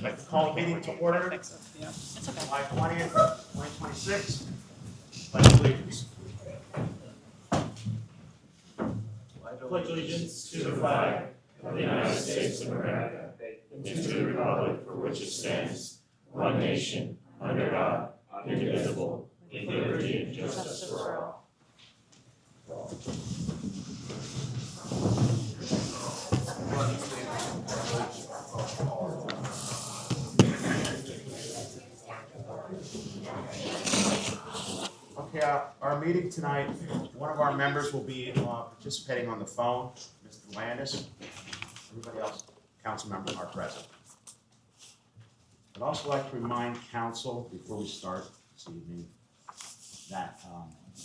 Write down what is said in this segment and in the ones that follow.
I'd like to call the meeting to order, Yeah, it's okay. July 20th, 2026. Pledge allegiance. Pledge allegiance to the flag of the United States of America and to the republic for which it stands, one nation, under God, indivisible, with liberty and justice for all. Okay, our meeting tonight, one of our members will be participating on the phone, Mr. Landis. Everybody else, council members are present. I'd also like to remind council, before we start this evening, that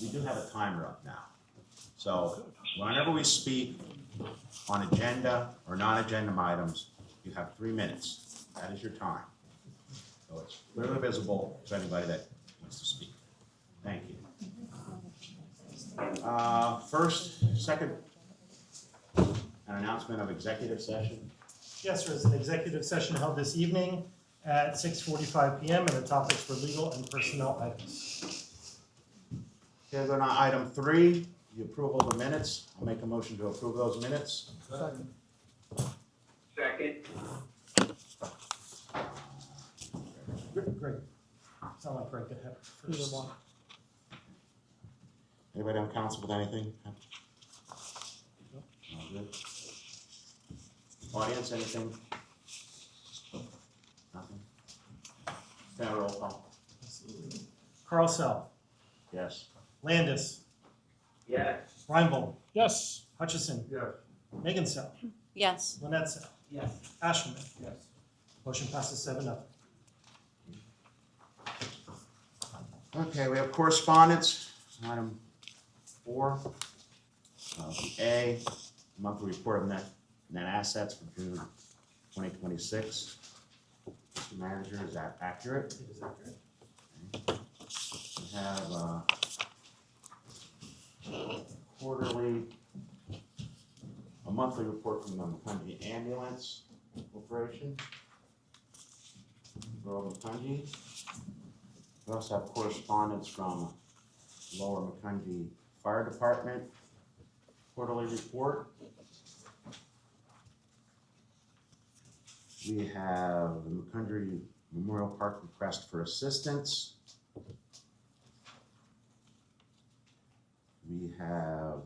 we do have a timer up now. So whenever we speak on agenda or non-agenda items, you have 3 minutes. That is your time. So it's clearly visible to anybody that wants to speak. Thank you. Second, an announcement of executive session. Yes, there is an executive session held this evening at 6:45 p.m. and the topics were legal and personnel items. Okay, going on item 3, the approval of the minutes. I'll make a motion to approve those minutes. Second. Great. Sound like Greg to have first. Either one. Anybody on council with anything? No, good. Audience, anything? Nothing? Can I roll call? Carl Sell, Yes. Landis, Yes. Reinbold, Yes. Hutchison, Yes. Megan Sell, Yes. Lynette Sell, Yes. Asherman. Yes. Motion passes 7-0. Okay, we have correspondence. Item 4. A, monthly report of net assets for June 2026. Mr. Manager, is that accurate? It is accurate. We have a monthly report from the Macungie Ambulance Corporation. Borough Macungie. We also have correspondence from Lower Macungie Fire Department quarterly report. We have the Macungie Memorial Park request for assistance. We have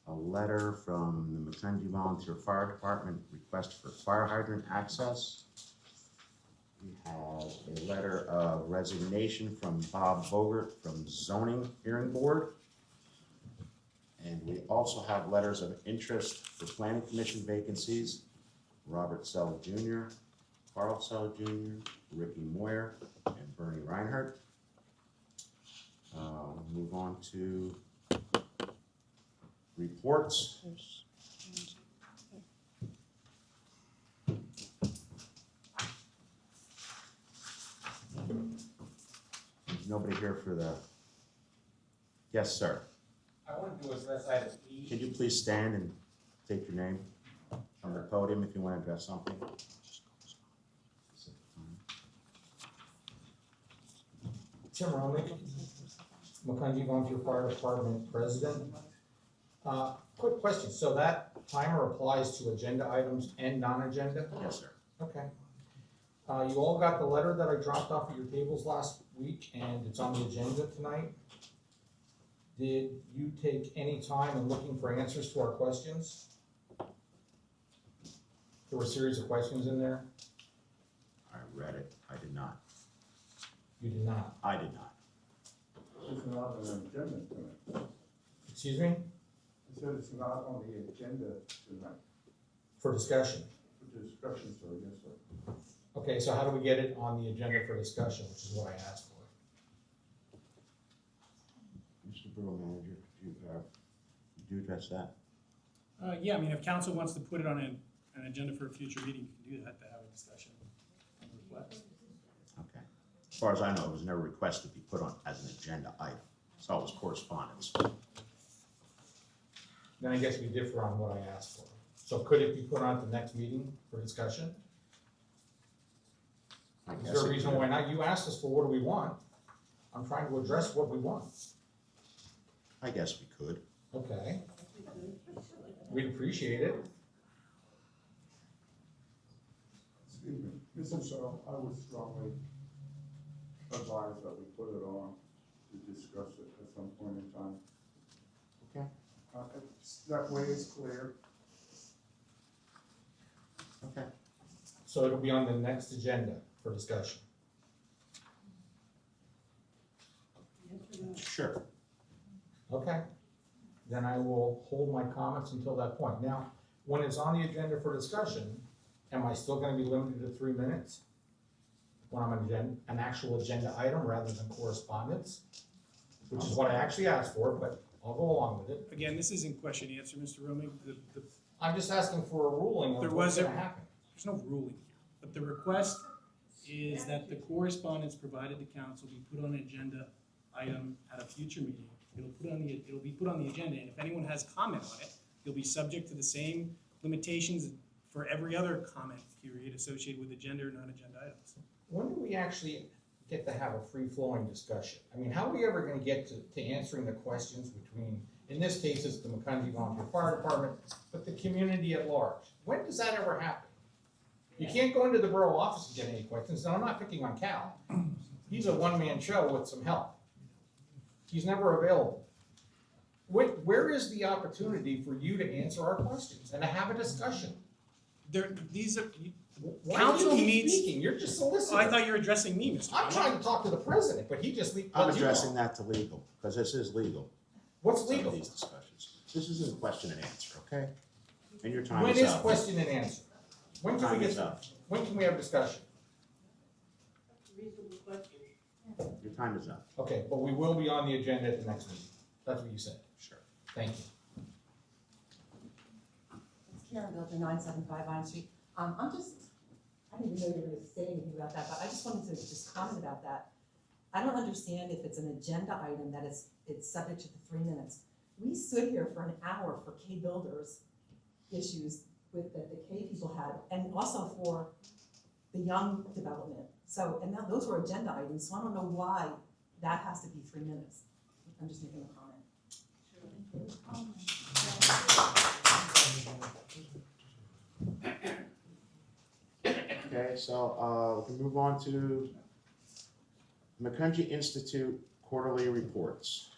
a letter from the Macungie Volunteer Fire Department request for fire hydrant access. We have a letter of resignation from Bob Bogert from Zoning Hearing Board. And we also have letters of interest for Planning Commission vacancies. Robert Sell Jr., Carl Sell Jr., Ricky Moyer, and Bernie Reinhardt. We'll move on to reports. There's nobody here for the, yes, sir. I wanted to address item E. Could you please stand and take your name from the podium if you want to address something? Tim Romick, Macungie Volunteer Fire Department President. Quick question, so that timer applies to agenda items and non-agenda? Yes, sir. Okay. You all got the letter that I dropped off at your tables last week, and it's on the agenda tonight. Did you take any time in looking for answers to our questions? There were a series of questions in there. I read it. I did not. You did not. I did not. It's not on the agenda tonight. Excuse me? I said it's not on the agenda tonight. For discussion. For discussion, so yes, sir. Okay, so how do we get it on the agenda for discussion, which is what I asked for? Mr. Borough Manager, could you address that? Yeah, I mean, if council wants to put it on an agenda for a future meeting, you can do that to have a discussion on the request. Okay. As far as I know, it was never requested to be put on as an agenda item. It's always correspondence. Then I guess we differ on what I asked for. So could it be put on at the next meeting for discussion? Is there a reason why not? You asked us for what do we want. I'm trying to address what we want. I guess we could. Okay. We'd appreciate it. Excuse me, Mr. Cheryl, I would strongly advise that we put it on to discuss it at some point in time. Okay. That way it's clear. Okay. So it'll be on the next agenda for discussion. Sure. Okay. Then I will hold my comments until that point. Now, when it's on the agenda for discussion, am I still gonna be limited to 3 minutes? When I'm an actual agenda item rather than correspondence? Which is what I actually asked for, but I'll go along with it. Again, this isn't question and answer, Mr. Romig. I'm just asking for a ruling There on what's was gonna happen. There's no ruling here, but the request is that the correspondence provided to council be put on an agenda item at a future meeting. It'll be put on the agenda, and if anyone has comment on it, you'll be subject to the same limitations for every other comment period associated with agenda or non-agenda items. When do we actually get to have a free-flowing discussion? I mean, how are we ever gonna get to answering the questions between, in this case, it's the Macungie Volunteer Fire Department, but the community at large? When does that ever happen? You can't go into the borough office and get any questions, and I'm not picking on Cal. He's a one-man show with some help. He's never available. Where is the opportunity for you to answer our questions and to have a discussion? These are, Why Council do you keep meets- speaking? You're just oh, I soliciting. thought you were addressing me, Mr. I'm Romig. trying to talk to the president, but he just lets I'm you addressing talk. that to legal, because this is legal. What's Some of legal? these discussions. This isn't question and answer, okay? And your time When is is up. question and answer? When can Time we is get, up. when can we have discussion? Your time is up. Okay, but we will be on the agenda at the next meeting. That's what you said. Sure. Thank you. It's Karen Bilger, 975 Vine Street. I didn't even know you were gonna say anything about that, but I just wanted to just comment about that. I don't understand if it's an agenda item that it's subject to the 3 minutes. We stood here for an hour for K Builders issues that the K people had, and also for the young development. So, and now those were agenda items, so I don't know why that has to be 3 minutes. I'm just making a comment. Okay, so, we can move on to Macungie Institute quarterly reports.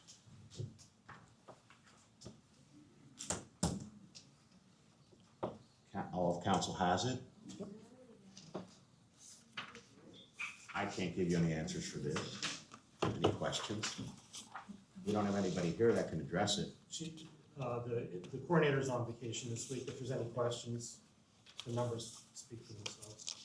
All of council has it. I can't give you any answers for this. Any questions? We don't have anybody here that can address it. The coordinator's on vacation this week. If there's any questions, the numbers speak for themselves.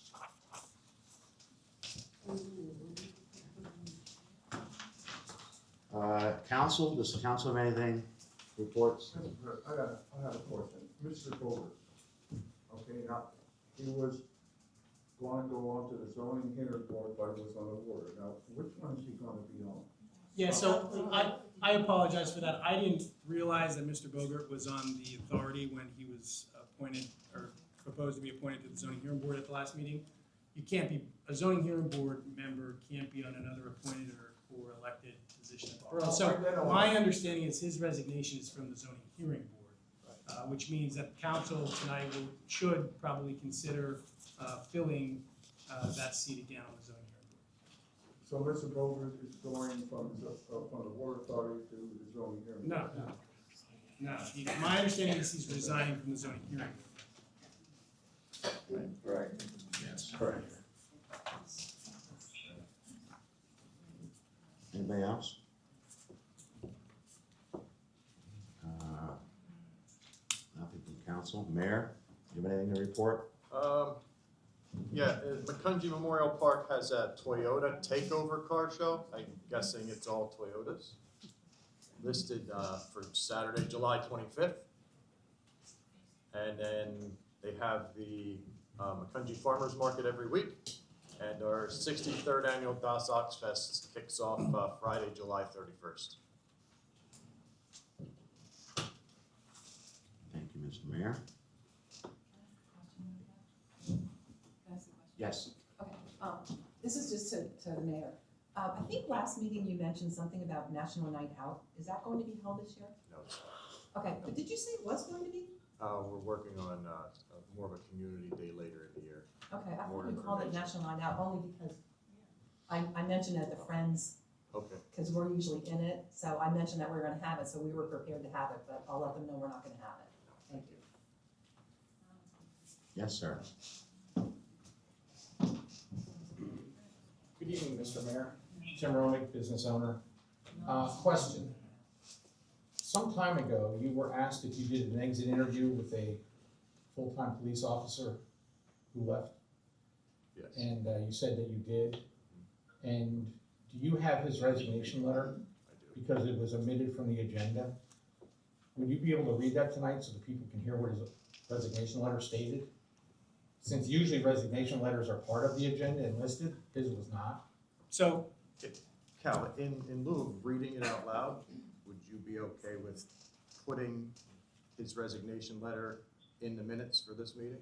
Council, does the council have anything, reports? I got a question. Mr. Bowler, okay, now, he was going to go on to the zoning hearing board, but he was on the water. Now, which one is he gonna be on? Yeah, so I apologize for that. I didn't realize that Mr. Bogert was on the authority when he was appointed, or proposed to be appointed to the zoning hearing board at the last meeting. You can't be, a zoning hearing board member can't be on another appointed or elected position at the borough. So my understanding is his resignation is from the zoning hearing board, which means that council tonight should probably consider filling that seat again on the zoning hearing board. So Mr. Bowler is going from the water authority to the zoning hearing? No, my understanding is he's resigning from the zoning hearing board. Right. Yes. Correct. Anybody else? Nothing from council. Mayor, you have anything to report? Yeah, Macungie Memorial Park has a Toyota takeover car show. I'm guessing it's all Toyotas. Listed for Saturday, July 25th. And then they have the Macungie Farmers Market every week. And our 63rd annual Das Ox Fest kicks off Friday, July 31st. Thank you, Mr. Mayor. Yes. Okay, This is just to the mayor. I think last meeting you mentioned something about National Night Out. Is that going to be held this year? No, it's Okay, but did you say it was going to be? we're working on more of a community day later in the year. Okay, I More thought you called it information. National Night Out only because I mentioned it to friends, Okay. because we're usually in it. So I mentioned that we were gonna have it, so we were prepared to have it, but I'll let them know we're not gonna have it. Thank you. Yes, sir. Good evening, Mr. Mayor. Tim Romick, business owner. Question. Some time ago, you were asked if you did an exit interview with a full-time police officer who left, Yes. and you said that you did. And do you have his resignation letter? I do. Because it was omitted from the agenda. Would you be able to read that tonight so that people can hear what his resignation letter stated? Since usually resignation letters are part of the agenda and listed, his was not. So, Cal, in lieu of reading it out loud, would you be okay with putting his resignation letter in the minutes for this meeting?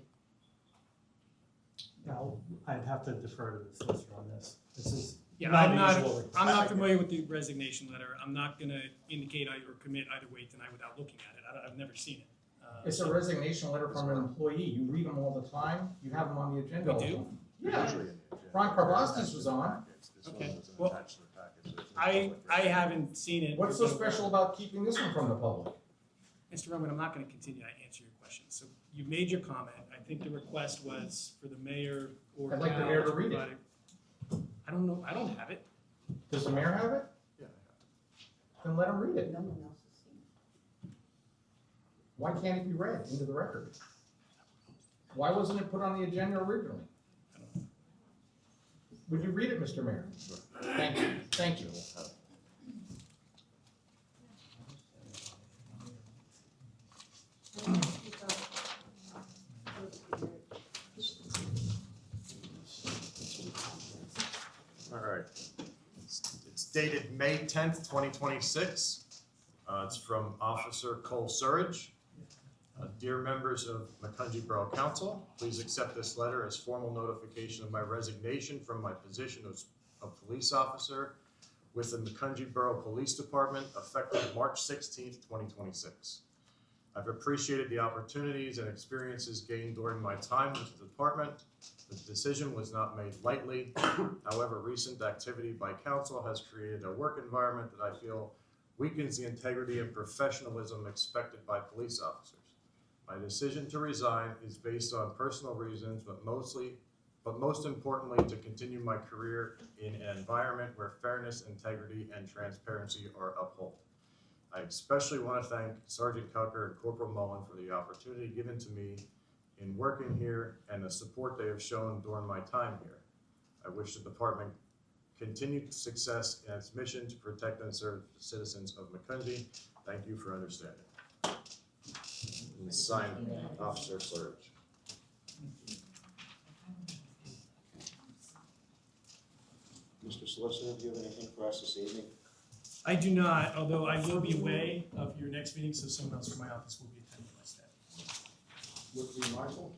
No, I'd have to defer to the solicitor on this. This is yeah, not I'm not, usual. I'm not familiar with the resignation letter. I'm not gonna indicate or commit either way tonight without looking at it. I've never seen it. It's a resignation letter from an employee. You read them all the time. You have them on the agenda all the We do? time. Yeah. Usually in the agenda. Ron Karbostis was on. This one Okay. wasn't Well, attached to the package, so it's not I public record. haven't seen it. What's so special about keeping this one from the public? Mr. Roman, I'm not gonna continue to answer your question. So you made your comment. I think the request was for the mayor or I'd like the Cal mayor to read it. provide I don't know, I don't have it. Does the mayor have it? Yeah. Then let him read it. No one else has seen it. Why can't it be read into the record? Why wasn't it put on the agenda originally? Would you read it, Mr. Mayor? Thank you, thank you. All right. It's dated May 10th, 2026. It's from Officer Cole Surridge. Dear members of Macungie Borough Council, please accept this letter as formal notification of my resignation from my position as a police officer with the Macungie Borough Police Department effective March 16th, 2026. I've appreciated the opportunities and experiences gained during my time with the department. The decision was not made lightly. However, recent activity by council has created a work environment that I feel weakens the integrity and professionalism expected by police officers. My decision to resign is based on personal reasons, but most importantly, to continue my career in an environment where fairness, integrity, and transparency are upheld. I especially want to thank Sergeant Cucker and Corporal Mullen for the opportunity given to me in working here and the support they have shown during my time here. I wish the department continued success in its mission to protect and serve the citizens of Macungie. Thank you for understanding. And signed, Officer Surridge. Mr. Solicitor, do you have anything for us this evening? I do not, although I will be away of your next meeting, so someone else from my office will be attending instead. Would it be Michael?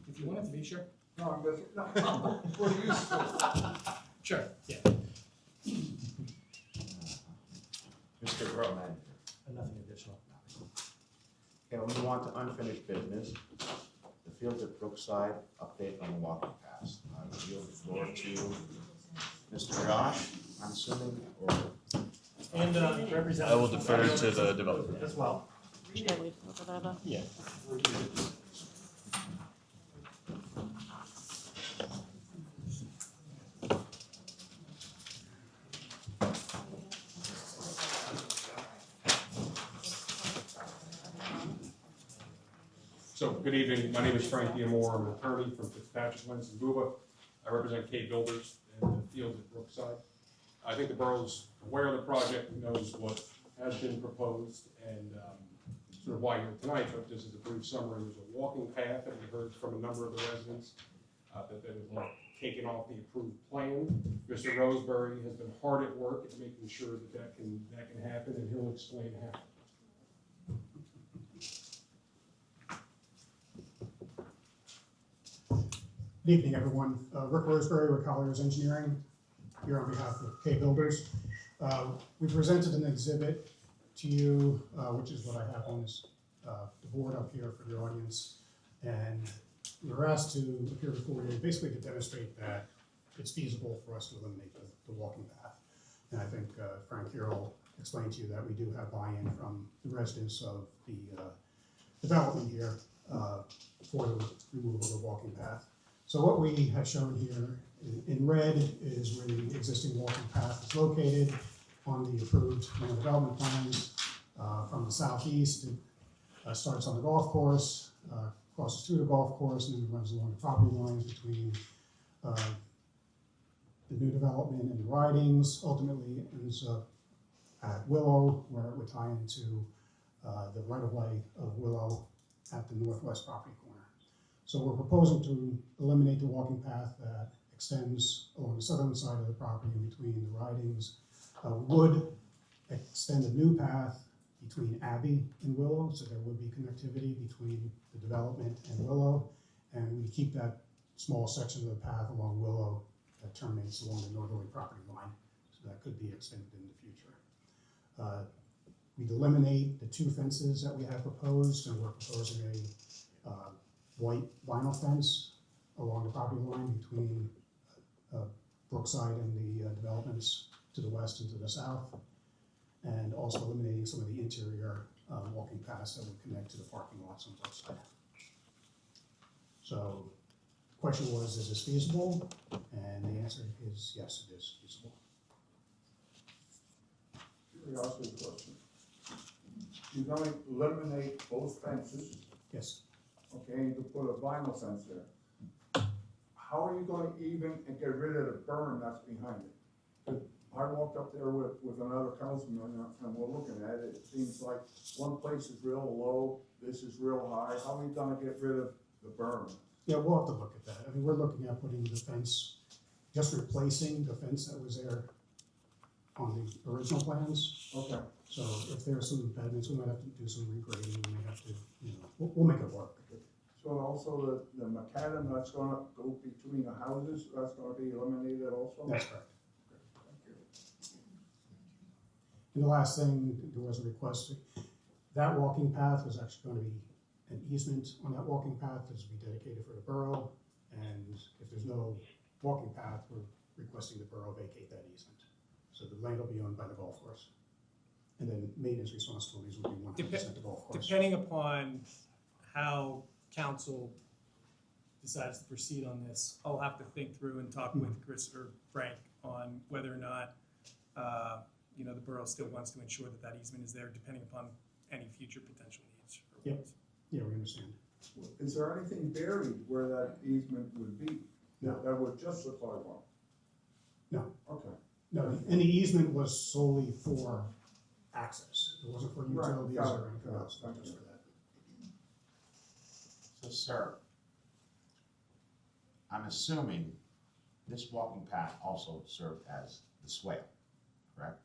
If you want it to be, sure. No, I'm just, no, we're used to it. Sure, yeah. Mr. Borough Manager. Nothing additional. Okay, we'll move on to unfinished business. The fields at Brookside, update on the walking paths. I will yield the floor to Mr. Josh, I'm assuming, or And Representative. I will defer to the developer. As well. Should I wait over there though? Yeah. So, good evening. My name is Frank Diamore. I'm an attorney from Fitzpatrick, Lenz and Buba. I represent K Builders in the fields at Brookside. I think the borough's aware of the project, knows what has been proposed, and sort of why you're here tonight, but this is a brief summary. There's a walking path that we heard from a number of the residents that is not taken off the approved plan. Mr. Roseberry has been hard at work at making sure that can happen, and he'll explain how. Good evening, everyone. Rick Roseberry with Colliers Engineering, here on behalf of K Builders. We presented an exhibit to you, which is what I have on this, the board up here for the audience. And we were asked to appear before you basically to demonstrate that it's feasible for us to eliminate the walking path. And I think Frank here will explain to you that we do have buy-in from the residents of the development here for the removal of the walking path. So what we have shown here in red is where the existing walking path is located on the approved land development plans. From the southeast, it starts on the golf course, crosses through the golf course, and then runs along the property lines between the new development and the ridings. Ultimately, ends up at Willow, where it would tie into the right-of-way of Willow at the northwest property corner. So we're proposing to eliminate the walking path that extends along the southern side of the property in between the ridings. Would extend a new path between Abbey and Willow, so there would be connectivity between the development and Willow. And we keep that small section of the path along Willow that terminates along the northerly property line, so that could be extended in the future. We'd eliminate the two fences that we have proposed, and we're proposing a white vinyl fence along the property line between Brookside and the developments to the west and to the south, and also eliminating some of the interior walking paths that would connect to the parking lots on both sides. So the question was, is this feasible? And the answer is yes, it is feasible. Curiosity question. You're gonna eliminate both fences, Yes. okay, and you put a vinyl fence there. How are you gonna even get rid of the berm that's behind it? 'Cause I walked up there with another councilman and we're looking at it, it seems like one place is real low, this is real high, how are you gonna get rid of the berm? Yeah, we'll have to look at that. I mean, we're looking at putting the fence, just replacing the fence that was there on the original plans. Okay. So if there's some impediments, we might have to do some regrading, we may have to, we'll make it work. So also the macadam that's gonna go between the houses, that's gonna be eliminated also? That's correct. Thank you. And the last thing, there was a request, that walking path was actually going to be an easement on that walking path that's to be dedicated for the borough. And if there's no walking path, we're requesting the borough vacate that easement. So the land will be owned by the golf course. And then maintenance responsibilities would be 100% the golf course. Depending upon how council decides to proceed on this, I'll have to think through and talk with Chris or Frank on whether or not, the borough still wants to ensure that that easement is there, depending upon any future potential needs. Yep. Yeah, we understand. Is there anything buried where that easement would be? No. That would justify one? No. Okay. No, and the easement was solely for access. It wasn't for utilities Got it. or anything else, not just for that. So, sir, I'm assuming this walking path also served as the swale, correct?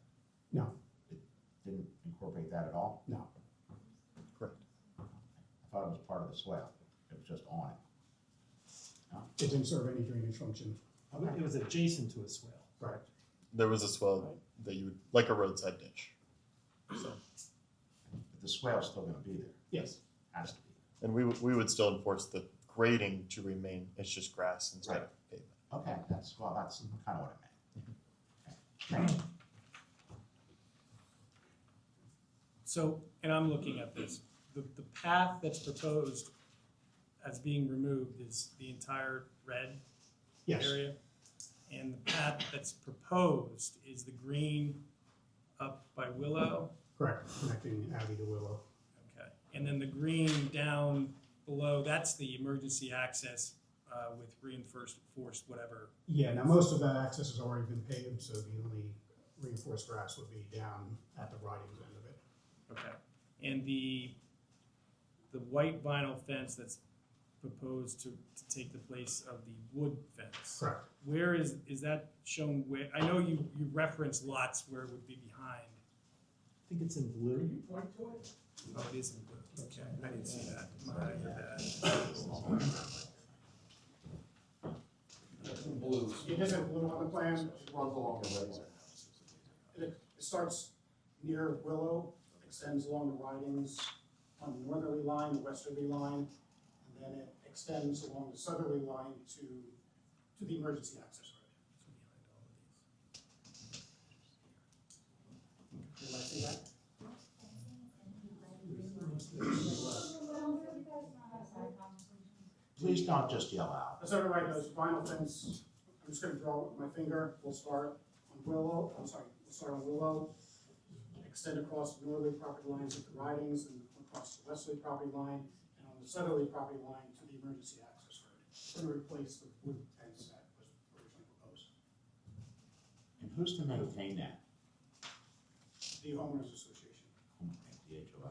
No. It didn't incorporate that at all? No. Correct. I thought it was part of the swale. It was just on it. It didn't serve any drainage function. It was adjacent to a swale. Right. There was a swell that you would, like a roadside ditch. So, But the swale's still gonna be there, Yes. has to be. and we would still enforce the grading to remain, it's just grass instead of pavement. Okay, that's kind of what I meant. Okay. So, and I'm looking at this, the path that's proposed as being removed is the entire red Yes. area. And the path that's proposed is the green up by Willow. Correct, connecting Abbey to Willow. Okay, and then the green down below, that's the emergency access with reinforced whatever. Yeah, now most of that access has already been paved, so the only reinforced grass would be down at the ridings end of it. Okay, and the white vinyl fence that's proposed to take the place of the wood fence. Correct. Where is that shown where, I know you referenced lots where it would be behind. I think it's in blue. Can you point to it? Oh, it is in blue, okay, I didn't see that. My bad. blue. It isn't blue on the plan, it runs along the roadway. It starts near Willow, extends along the ridings on the northerly line, the westerly line, and then it extends along the southerly line to the emergency access road. Can I see that? Please don't just yell out. As everybody knows, vinyl fence, I'm just gonna draw with my finger, we'll start on Willow, we'll start on Willow, extend across the northerly property lines at the ridings and across the westerly property line, and on the southerly property line to the emergency access road. It's gonna replace the wood fence that was originally proposed. And who's to maintain that? The homeowners association. The HOA.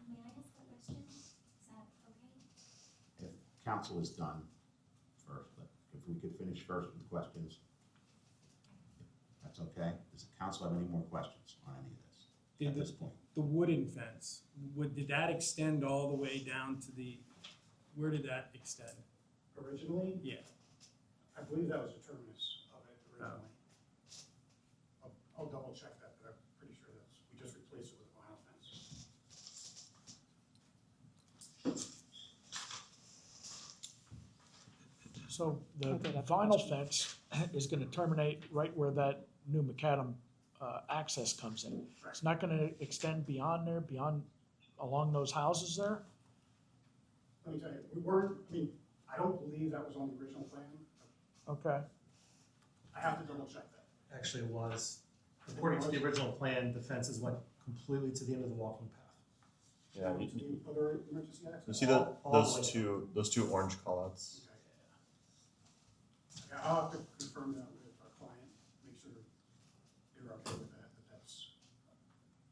May I ask a question? Is that okay? If council is done first, but if we could finish first with the questions, that's okay. Does the council have any more questions on any of this at this point? The wooden fence, did that extend all the way down to where did that extend? Originally, Yeah. I believe that was the terminus of it originally. I'll double check that, but I'm pretty sure we just replaced it with a vinyl fence. So the Okay, that's a vinyl question. fence is gonna terminate right where that new macadam access comes in. It's not gonna extend beyond there, along those houses there? Let me tell you, I don't believe that was on the original plan. Okay. I have to double check that. Actually, it was. According to the original plan, the fences went completely to the end of the walking path. Yeah, To the other emergency access. you see all the way those two orange callouts? Yeah, I'll have to confirm that with our client, make sure they're okay with that, but that's,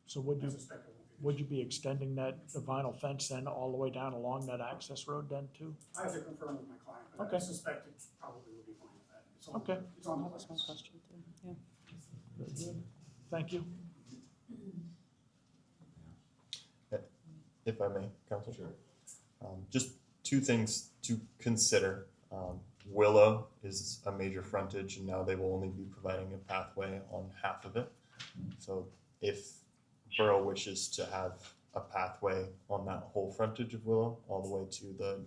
So I suspect it won't be. would you be extending the vinyl fence then all the way down along that access road then too? I have to confirm with my client, but I Okay. suspect it probably will be fine with that. It's on- Okay. It's on the That was my plans. question too, yeah. Thank you. If I may, Council. Sure. Just two things to consider. Willow is a major frontage, and now they will only be providing a pathway on half of it. So if Borough wishes to have a pathway on that whole frontage of Willow, all the way to the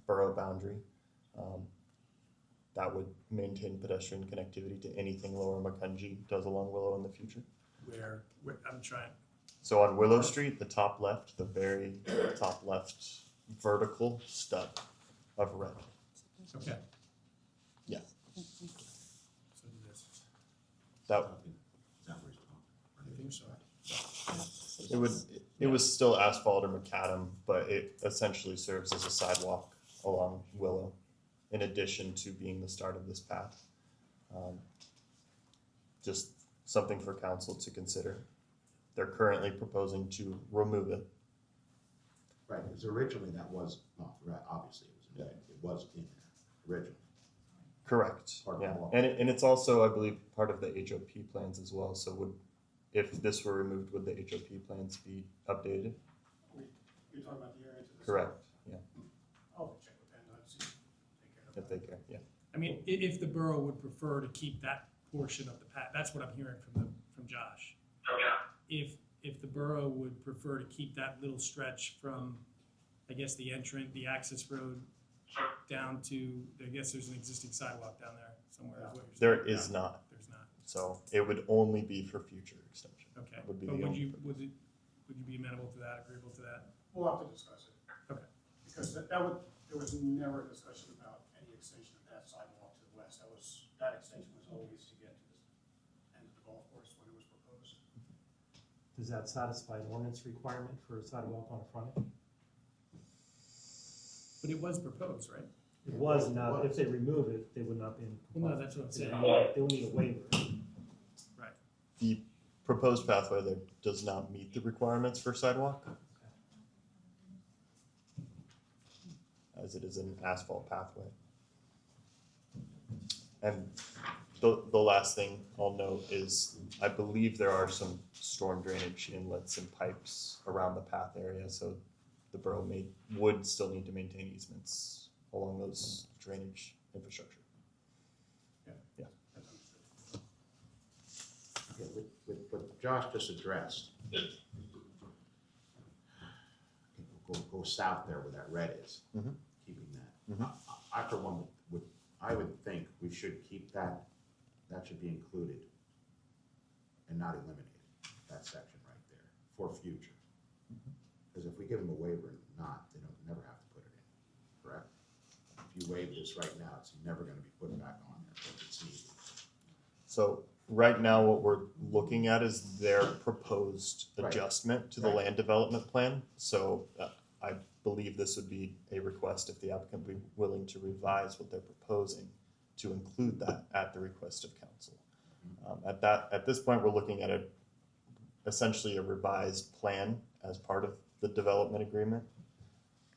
borough boundary, that would maintain pedestrian connectivity to anything Lower Macungie does along Willow in the future. Where I'm trying, So on Willow Street, the top left, the very top left vertical stub of red. okay. Yeah. So do this. That Is that where he's talking? I think so. it was still asphalt or macadam, but it essentially serves as a sidewalk along Willow, in addition to being the start of this path. Just something for council to consider. They're currently proposing to remove it. Right, because originally that was, well, right, obviously it was in there originally. Correct, Part of yeah, the law. and it's also, I believe, part of the HOP plans as well, so if this were removed, would the HOP plans be updated? You're talking about the area to the. Correct, yeah, I'll check with PennDOT, see if if they care, yeah. I mean, if the borough would prefer to keep that portion of the path, that's what I'm hearing from Josh. If the borough would prefer to keep that little stretch from, I guess, the access road down to, I guess there's an existing sidewalk down there somewhere. Is what you're saying. There is not, There's not, so it would only be for future extension. okay. Would be But the would only you be amenable to that, agreeable to that? We'll have to discuss it. Okay. Because there was never a discussion about any extension of that sidewalk to the west. That extension was always to get to the end of the golf course when it was proposed. Does that satisfy an ordinance requirement for a sidewalk on a frontage? But it was proposed, right? It was not, if they remove it, they would not be in. Well, no, that's what I'm saying. They would need a waiver. Right. The proposed pathway there does not meet the requirements for sidewalk, as it is an asphalt pathway. And the last thing I'll note is, I believe there are some storm drainage inlets and pipes around the path area, so the borough would still need to maintain easements along those drainage drainage infrastructure. Okay, with what Josh just addressed. Go south there where that red is, Mhm. keeping that. Mhm. I for one I would think we should keep that should be included and not eliminated, that section right there, for future. Because if we give them a waiver and not, they don't never have to put it in, correct? If you waive this right now, it's never gonna be put back on there if it's needed. So right now, what we're looking at is their proposed Right. adjustment to the Right. land development plan. So I believe this would be a request if the applicant would be willing to revise what they're proposing to include that at the request of council. At this point, we're looking at essentially a revised plan as part of the development agreement.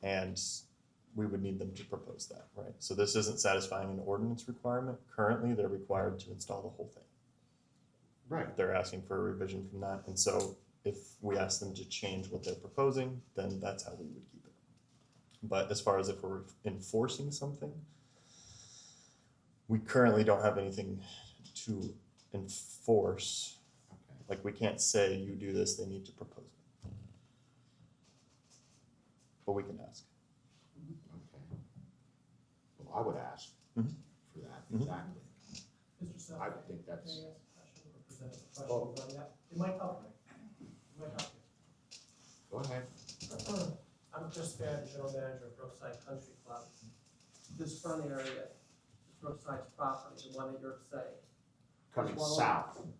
And we would need them to propose that, right? So this isn't satisfying an ordinance requirement. Currently, they're required to install the whole thing. Right. They're asking for a revision from that. And so if we ask them to change what they're proposing, then that's how we would keep it. But as far as if we're enforcing something, we currently don't have anything to enforce. Okay. Like we can't say, you do this, they need to propose it. But we can ask. Okay. Well, I would ask Mhm. for that, Mhm. exactly. Mr. Sal, I think that's, may I ask a question or present a question regarding that? It might help me. It might help you. go ahead. I'm Chris Fair, the general manager of Brookside Country Club. This front area, Brookside's property, the one that you're saying, Coming Well, south to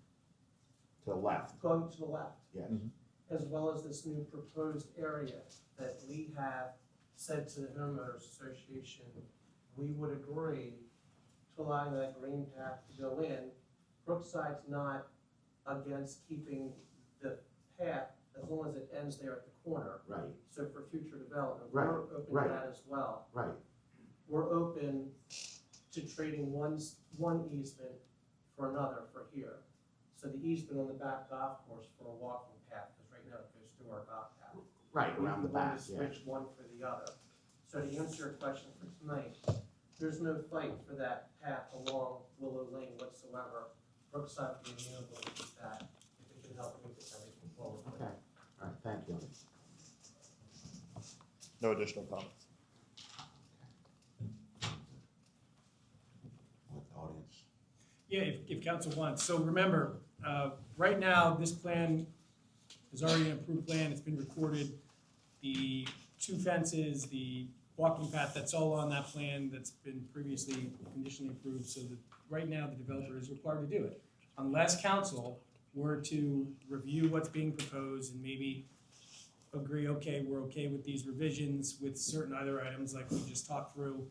the left, going to the left, yes. as well as this new proposed area that we have said to the homeowners association, we would agree to allowing that green path to go in. Brookside's not against keeping the path as long as it ends there at the corner. Right, So for future development, Right, we're open to right. that as well. right, We're open to trading one easement for another for here. So the easement on the back golf course for a walking path, because right now it goes through our golf path. right, around the back, We yeah. would switch one for the other. So to answer your question for tonight, there's no fight for that path along Willow Lane whatsoever. Brookside would be amenable to that if it can help move everything forward. Okay, all right, thank you. No additional comments. What the audience? Yeah, if council wants. So remember, right now, this plan is already an approved plan. It's been recorded. The two fences, the walking path, that's all on that plan that's been previously conditionally approved. So that right now, the developer is required to do it. Unless council were to review what's being proposed and maybe agree, okay, we're okay with these revisions with certain other items like we just talked through,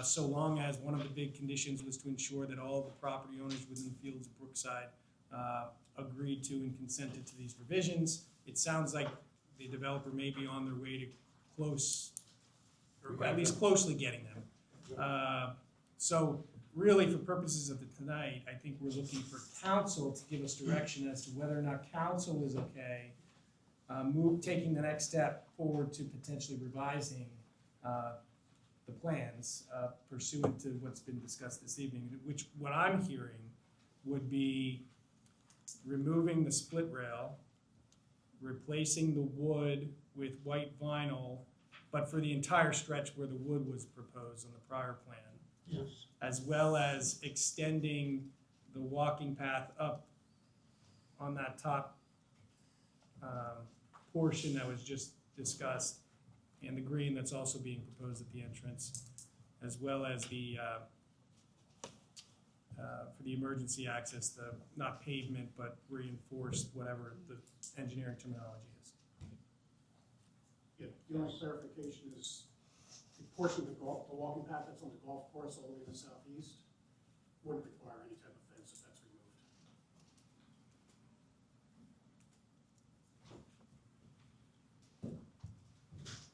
so long as one of the big conditions was to ensure that all the property owners within the fields of Brookside agreed to and consented to these revisions. It sounds like the developer may be on their way to close, or at least closely getting them. So really, for purposes of tonight, I think we're looking for council to give us direction as to whether or not council is okay taking the next step forward to potentially revising the plans pursuant to what's been discussed this evening, which what I'm hearing would be removing the split rail, replacing the wood with white vinyl, but for the entire stretch where the wood was proposed on the prior plan, Yes. as well as extending the walking path up on that top portion that was just discussed, and the green that's also being proposed at the entrance, as well as the for the emergency access, the not pavement but reinforced, whatever the engineering terminology is. Yeah, the only clarification is the portion of the walking path that's on the golf course all the way to the southeast wouldn't require any type of fence if that's removed.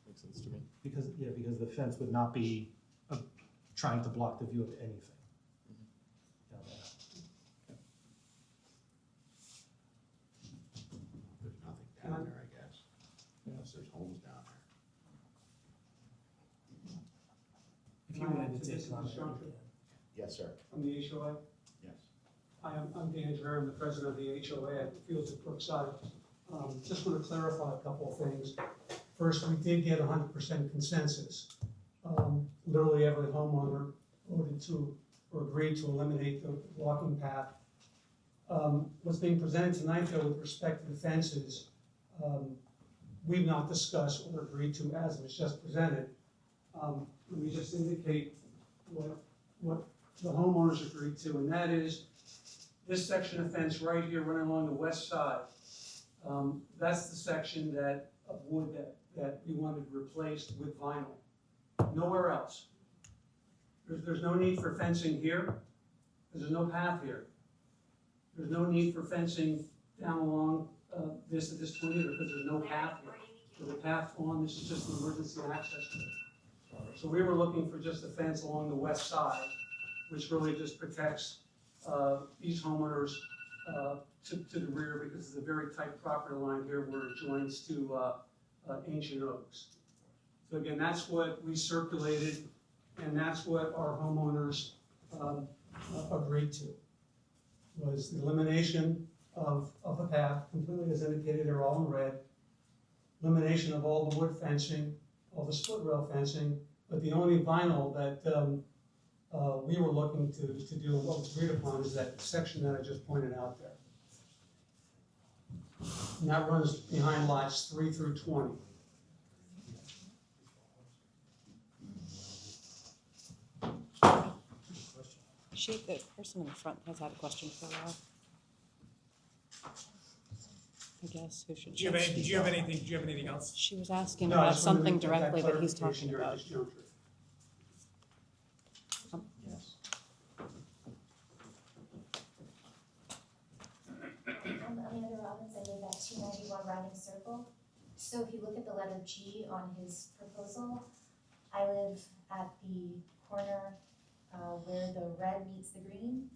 Makes sense to me. Because the fence would not be trying to block the view of anything. Down there. There's nothing down there, I guess, unless there's homes down there. If wanted to to take this comment. juncture Yes, sir. from the HOA? Yes. Hi, I'm Dan Jerem, I'm the president of the HOA at the Fields at Brookside. Just want to clarify a couple of things. First, we did get 100% consensus. Literally every homeowner voted to, or agreed to eliminate the walking path. What's being presented tonight, though, with respect to the fences, we've not discussed or agreed to as it was just presented. Let me just indicate what the homeowners agreed to, and that is this section of fence right here running along the west side. That's the section of wood that we wanted replaced with vinyl. Nowhere else. There's no need for fencing here, because there's no path here. There's no need for fencing down along this 20 because there's no path here. There's a path on, this is just an emergency access road. So we were looking for just a fence along the west side, which really just protects these homeowners to the rear, because it's a very tight property line here where it joins to ancient oaks. So again, that's what we circulated, and that's what our homeowners agreed to, was the elimination of the path, completely as indicated, they're all in red, elimination of all the wood fencing, all the split rail fencing, but the only vinyl that we were looking to do, and what was agreed upon, is that section that I just pointed out there. And that runs behind lots 3 through 20. The person in the front has had a question for a while. I guess, who should? Do you have anything else? She was asking No, I about just wanted to something make that directly that he's clarification talking here at about. this juncture. Yes. I'm Amanda Robbins, I live at 291 Riding Circle. So if you look at the letter G on his proposal, I live at the corner where the red meets the green,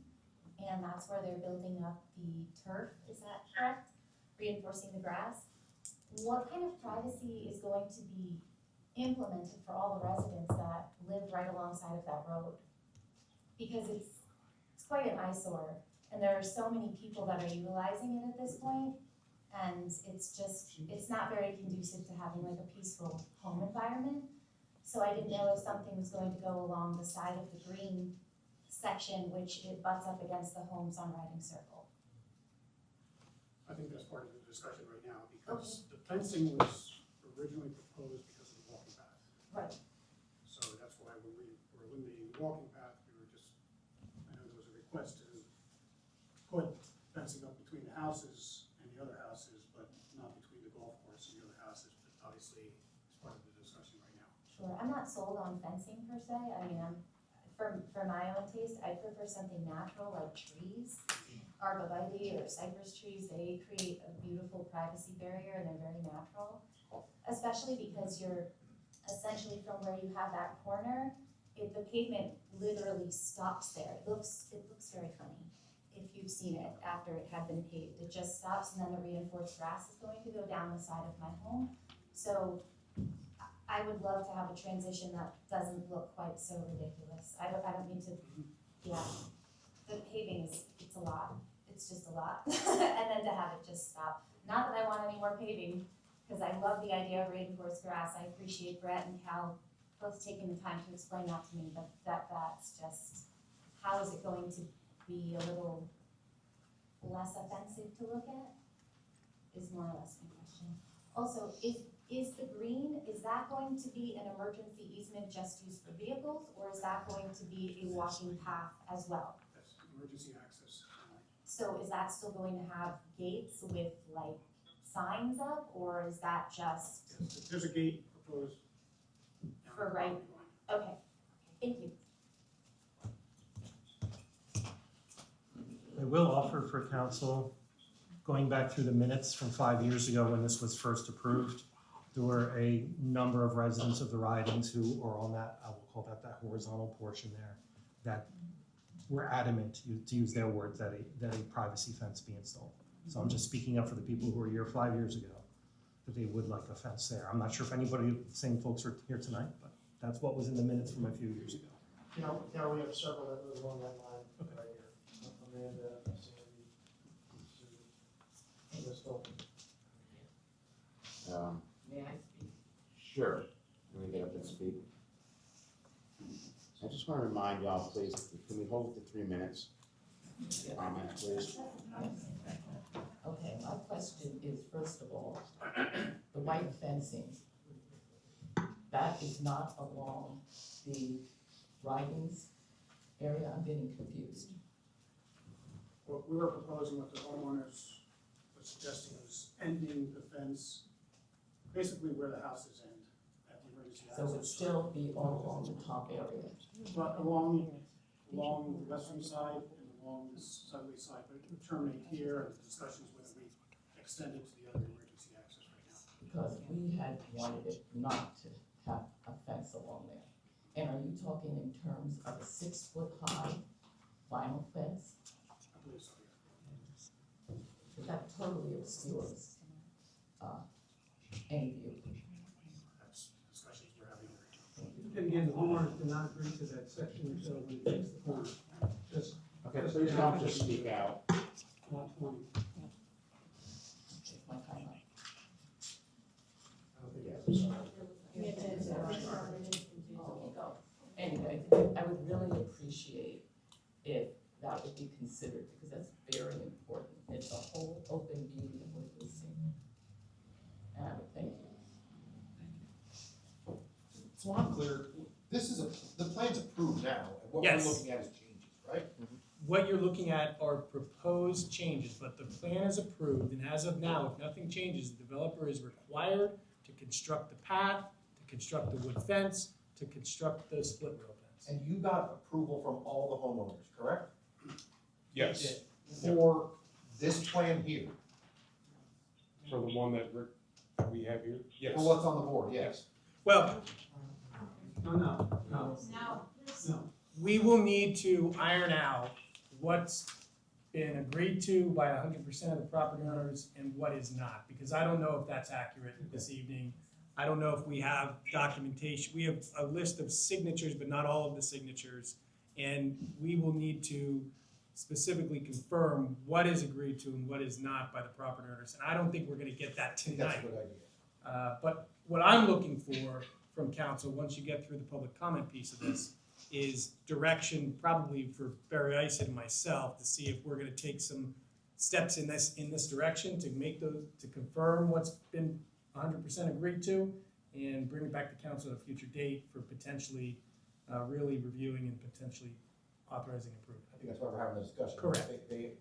and that's where they're building up the turf, is that correct? Reinforcing the grass. What kind of privacy is going to be implemented for all the residents that live right alongside of that road? Because it's quite an eyesore, and there are so many people that are utilizing it at this point, and it's not very conducive to having like a peaceful home environment. So I didn't know if something was going to go along the side of the green section, which it butts up against the homes on Riding Circle. I think that's part of the discussion right now, because the fencing was originally proposed because of the walking path. Right. So that's why when we were eliminating the walking path, we were just, I know there was a request to put fencing up between the houses and the other houses, but not between the golf course and the other houses, but obviously it's part of the discussion right now. Sure, I'm not sold on fencing per se. I mean, for my own taste, I prefer something natural like trees. Arborvitae or cypress trees, they create a beautiful privacy barrier and they're very natural. Especially because you're essentially from where you have that corner, the pavement literally stops there. It looks very funny if you've seen it after it had been paved. It just stops, and then the reinforced grass is going to go down the side of my home. So I would love to have a transition that doesn't look quite so ridiculous. I don't mean to, yeah. The paving it's a lot. It's just a lot. And then to have it just stop. Not that I want any more paving, because I love the idea of reinforced grass. I appreciate Brett and Cal both taking the time to explain that to me, but that's just, how is it going to be a little less offensive to look at? Is more or less my question. Also, is the green, is that going to be an emergency easement just used for vehicles, or is that going to be a walking path as well? That's emergency access. So is that still going to have gates with like signs up, or is that just Yes, there's a gate proposed. down for the right? property line. Okay, thank you. I will offer for council, going back through the minutes from 5 years ago when this was first approved, there were a number of residents of the ridings who are on that, I will call that horizontal portion there, that were adamant, to use their words, that a privacy fence be installed. So I'm just speaking up for the people who were here 5 years ago, that they would like a fence there. I'm not sure if anybody, the same folks are here tonight, but that's what was in the minutes from a few years ago. Yeah, we have several that live along that line right here. Amanda, Sandy, Sue, Crystal. May I speak? Sure. Let me get up and speak. I just want to remind y'all, please, can we hold it to 3 minutes? Comment, please. Okay, my question is, first of all, the white fencing, that is not along the Ridings area? I'm getting confused. What we were proposing, what the homeowners were suggesting was ending the fence basically where the houses end at the emergency access. So it would still be all along the top area? But along the western side and along this southerly side, but it would terminate here, and the discussions whether we extend it to the other emergency access right now. Because we had wanted it not to have a fence along there. And are you talking in terms of a 6-foot-high vinyl fence? I believe so, yeah. Because that totally obscures any view. That's discussions we're having right now. And again, the homeowners did not agree to that section until we fixed the corner. Just Okay, please don't just speak out. not 20. Take my time out. Anyway, I would really appreciate if that would be considered, because that's very important. It's a whole open beauty of what we're seeing. And I would thank you. So I'm clear, this is the plan's approved now, and what we're Yes. looking at is changes, right? What you're looking at are proposed changes, but the plan is approved, and as of now, if nothing changes, the developer is required to construct the path, to construct the wood fence, to construct the split rail fence. And you got approval from all the homeowners, correct? Yes, For this plan here, for the one that Rick, we have here, yes. for what's on the board, yes. Well, No. we will need to iron out what's been agreed to by 100% of the property owners and what is not, because I don't know if that's accurate this evening. I don't know if we have documentation. We have a list of signatures, but not all of the signatures. And we will need to specifically confirm what is agreed to and what is not by the property owners. And I don't think we're gonna get that I think that's a tonight. good idea. But what I'm looking for from council, once you get through the public comment piece of this, is direction probably for Barry Isid and myself to see if we're gonna take some steps in this direction to make those, to confirm what's been 100% agreed to and bring it back to council at a future date for potentially really reviewing and potentially authorizing approval. I think that's why we're having this discussion. Correct. They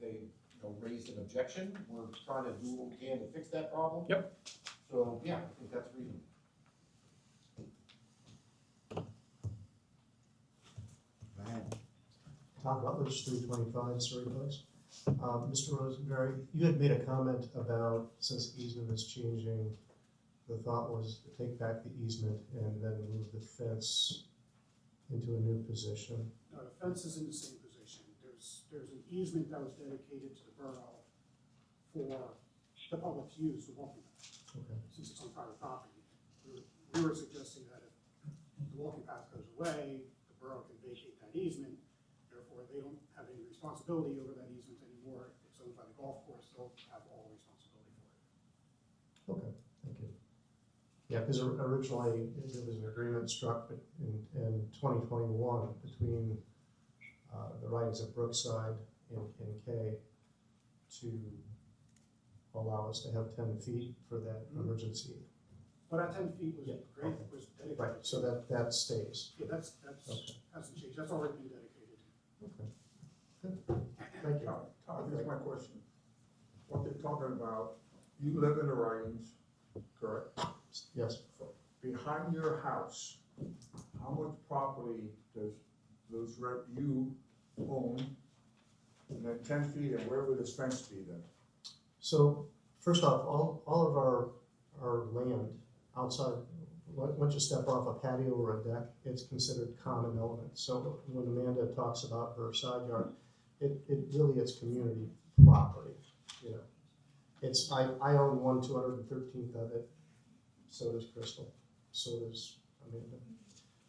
raised an objection, we're trying to do what we can to fix that problem. Yep. So, yeah, I think that's reasonable. Go ahead. Tom Rutledge, 325 Surrey Place. Mr. Rosenberry, you had made a comment about, since easement is changing, the thought was to take back the easement and then move the fence into a new position. No, the fence is in the same position. There's an easement that was dedicated to the borough for the public to use, the walking path. Okay. Since it's on private property. We were suggesting that if the walking path goes away, the borough can vacate that easement. Therefore, they don't have any responsibility over that easement anymore. It's owned by the golf course, they'll have all responsibility for it. Okay, thank you. Yeah, because originally there was an agreement struck in 2021 between the Ridings of Brookside and Kay to allow us to have 10 feet for that emergency. Well, that 10 feet was Yeah, great, okay. was dedicated. Right, so that stays. Yeah, that's, Okay. hasn't changed. That's already been dedicated. Okay. Good. Thank you. Todd, here's my question. What they're talking about, you live in the Ridings, correct? Yes. Behind your house, how much property does you own? And then 10 feet, and where would this fence be then? So first off, all of our land outside, once you step off a patio or a deck, it's considered common element. So when Amanda talks about her side yard, it really is community property, you know. It's, I own 1/213th of it, so does Crystal, so does Amanda.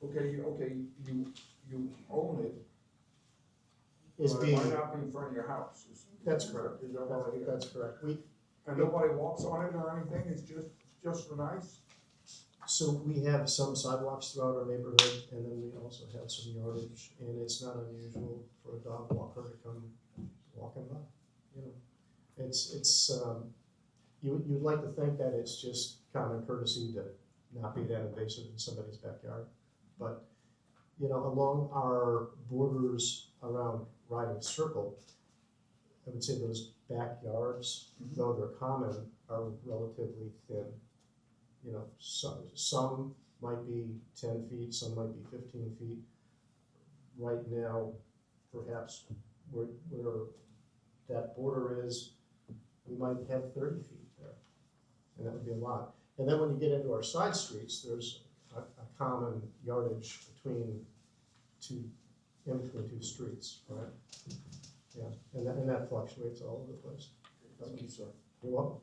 Okay, you you own it, Is but it being, might not be in front of your house. that's correct, Is that what I hear? that's correct. And nobody walks on it or anything, it's just for nice? So we have some sidewalks throughout our neighborhood, and then we also have some yardage, and it's not unusual for a dog walker to come walking by, you know. You'd like to think that it's just common courtesy to not be that invasive in somebody's backyard. But, you know, along our borders around Riding Circle, I would say those backyards, though they're common, are relatively thin. You know, some might be 10 feet, some might be 15 feet. Right now, perhaps where that border is, we might have 30 feet there, and that would be a lot. And then when you get into our side streets, there's a common yardage between two streets, right? Yeah, and that fluctuates all over the place. Thank you, sir. You're welcome.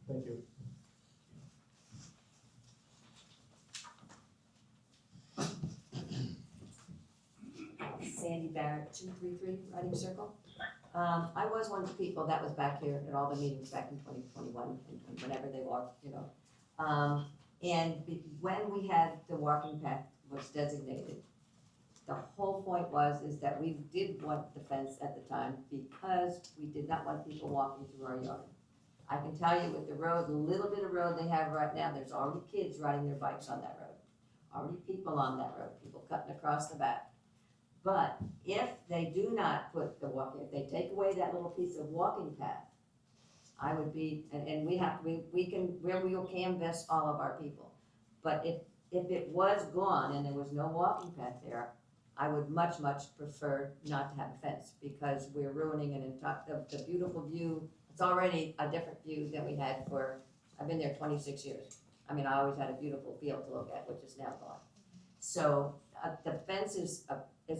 Thank you. Sandy Barrett, 233 Riding Circle. I was one of the people that was back here at all the meetings back in 2021 and whenever they walked, you know. When we had the walking path was designated, the whole point is that we did want the fence at the time because we did not want people walking through our yard. I can tell you with the road, the little bit of road they have right now, there's already kids riding their bikes on that road. Already people on that road, people cutting across the back. But if they do not put the walking, if they take away that little piece of walking path, I would be, and we will canvass all of our people. But if it was gone and there was no walking path there, I would much prefer not to have a fence because we're ruining the beautiful view. It's already a different view than we had I've been there 26 years. I mean, I always had a beautiful field to look at, which is now gone. So the fence is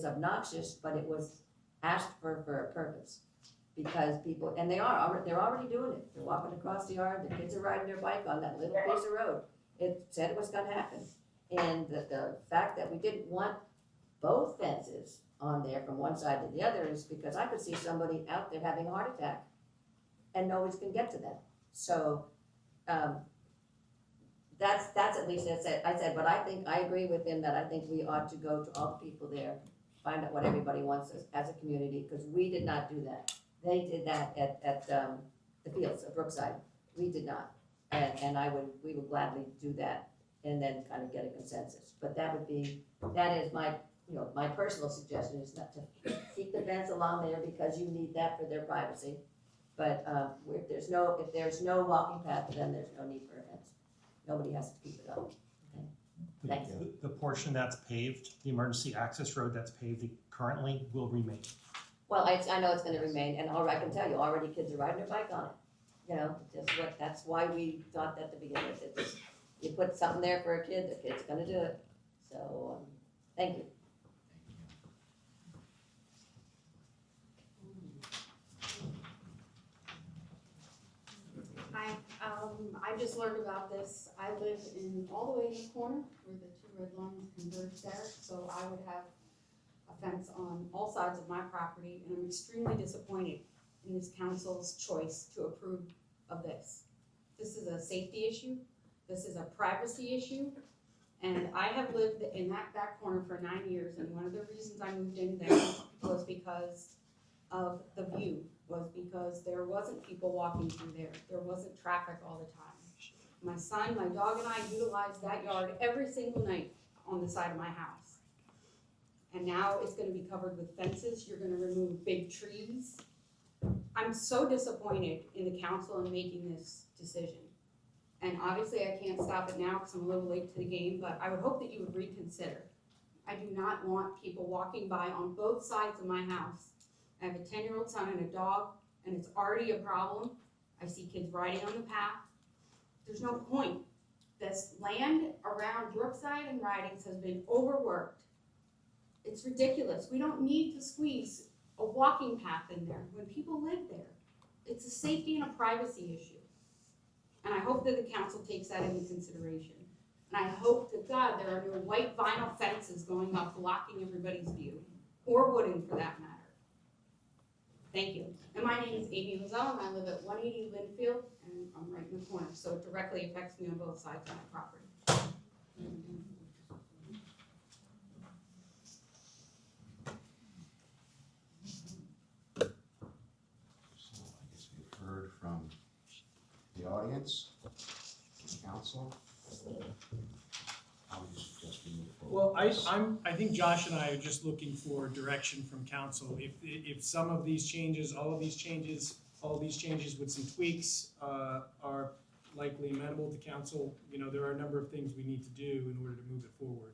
obnoxious, but it was asked for a purpose because people, and they're already doing it. They're walking across the yard, the kids are riding their bike on that little piece of road. It said it was gonna happen. And the fact that we didn't want both fences on there from one side to the other is because I could see somebody out there having a heart attack and nobody's gonna get to them. So, that's at least I said, but I agree with him that I think we ought to go to all the people there, find out what everybody wants as a community, because we did not do that. They did that at the fields at Brookside. We did not. And we would gladly do that and then kind of get a consensus. But that is my personal suggestion is not to keep the fence along there because you need that for their privacy. But if there's no walking path, then there's no need for a fence. Nobody has to keep it up. Okay. Thanks. The portion that's paved, the emergency access road that's paved currently will remain. Well, I know it's gonna remain, and I can tell you, already kids are riding their bike on it. You know, that's why we thought that to begin with. You put something there for a kid, the kid's gonna do it. So, thank you. Hi, I just learned about this. I live all the way in the corner where the two red lines converge there, so I would have a fence on all sides of my property, and I'm extremely disappointed in this council's choice to approve of this. This is a safety issue, this is a privacy issue, and I have lived in that back corner for 9 years, and one of the reasons I moved in there was because of the view, was because there wasn't people walking through there. There wasn't traffic all the time. My son, my dog, and I utilized that yard every single night on the side of my house. And now it's gonna be covered with fences. You're gonna remove big trees. I'm so disappointed in the council in making this decision. And obviously I can't stop it now because I'm a little late to the game, but I would hope that you would reconsider. I do not want people walking by on both sides of my house. I have a 10-year-old son and a dog, and it's already a problem. I see kids riding on the path. There's no point. This land around Brookside and Ridings has been overworked. It's ridiculous. We don't need to squeeze a walking path in there when people live there. It's a safety and a privacy issue. And I hope that the council takes that into consideration. And I hope to God there are no white vinyl fences going up blocking everybody's view, or wooden for that matter. Thank you. And my name is Amy Lozelle, and I live at 180 Linfield, and I'm right in the corner, so it directly affects me on both sides of my property. So I guess we've heard from the audience, council. How would you suggest we move forward? Well, I think Josh and I are just looking for direction from council. If some of these changes, all of these changes with some tweaks, are likely amenable to council, there are a number of things we need to do in order to move it forward.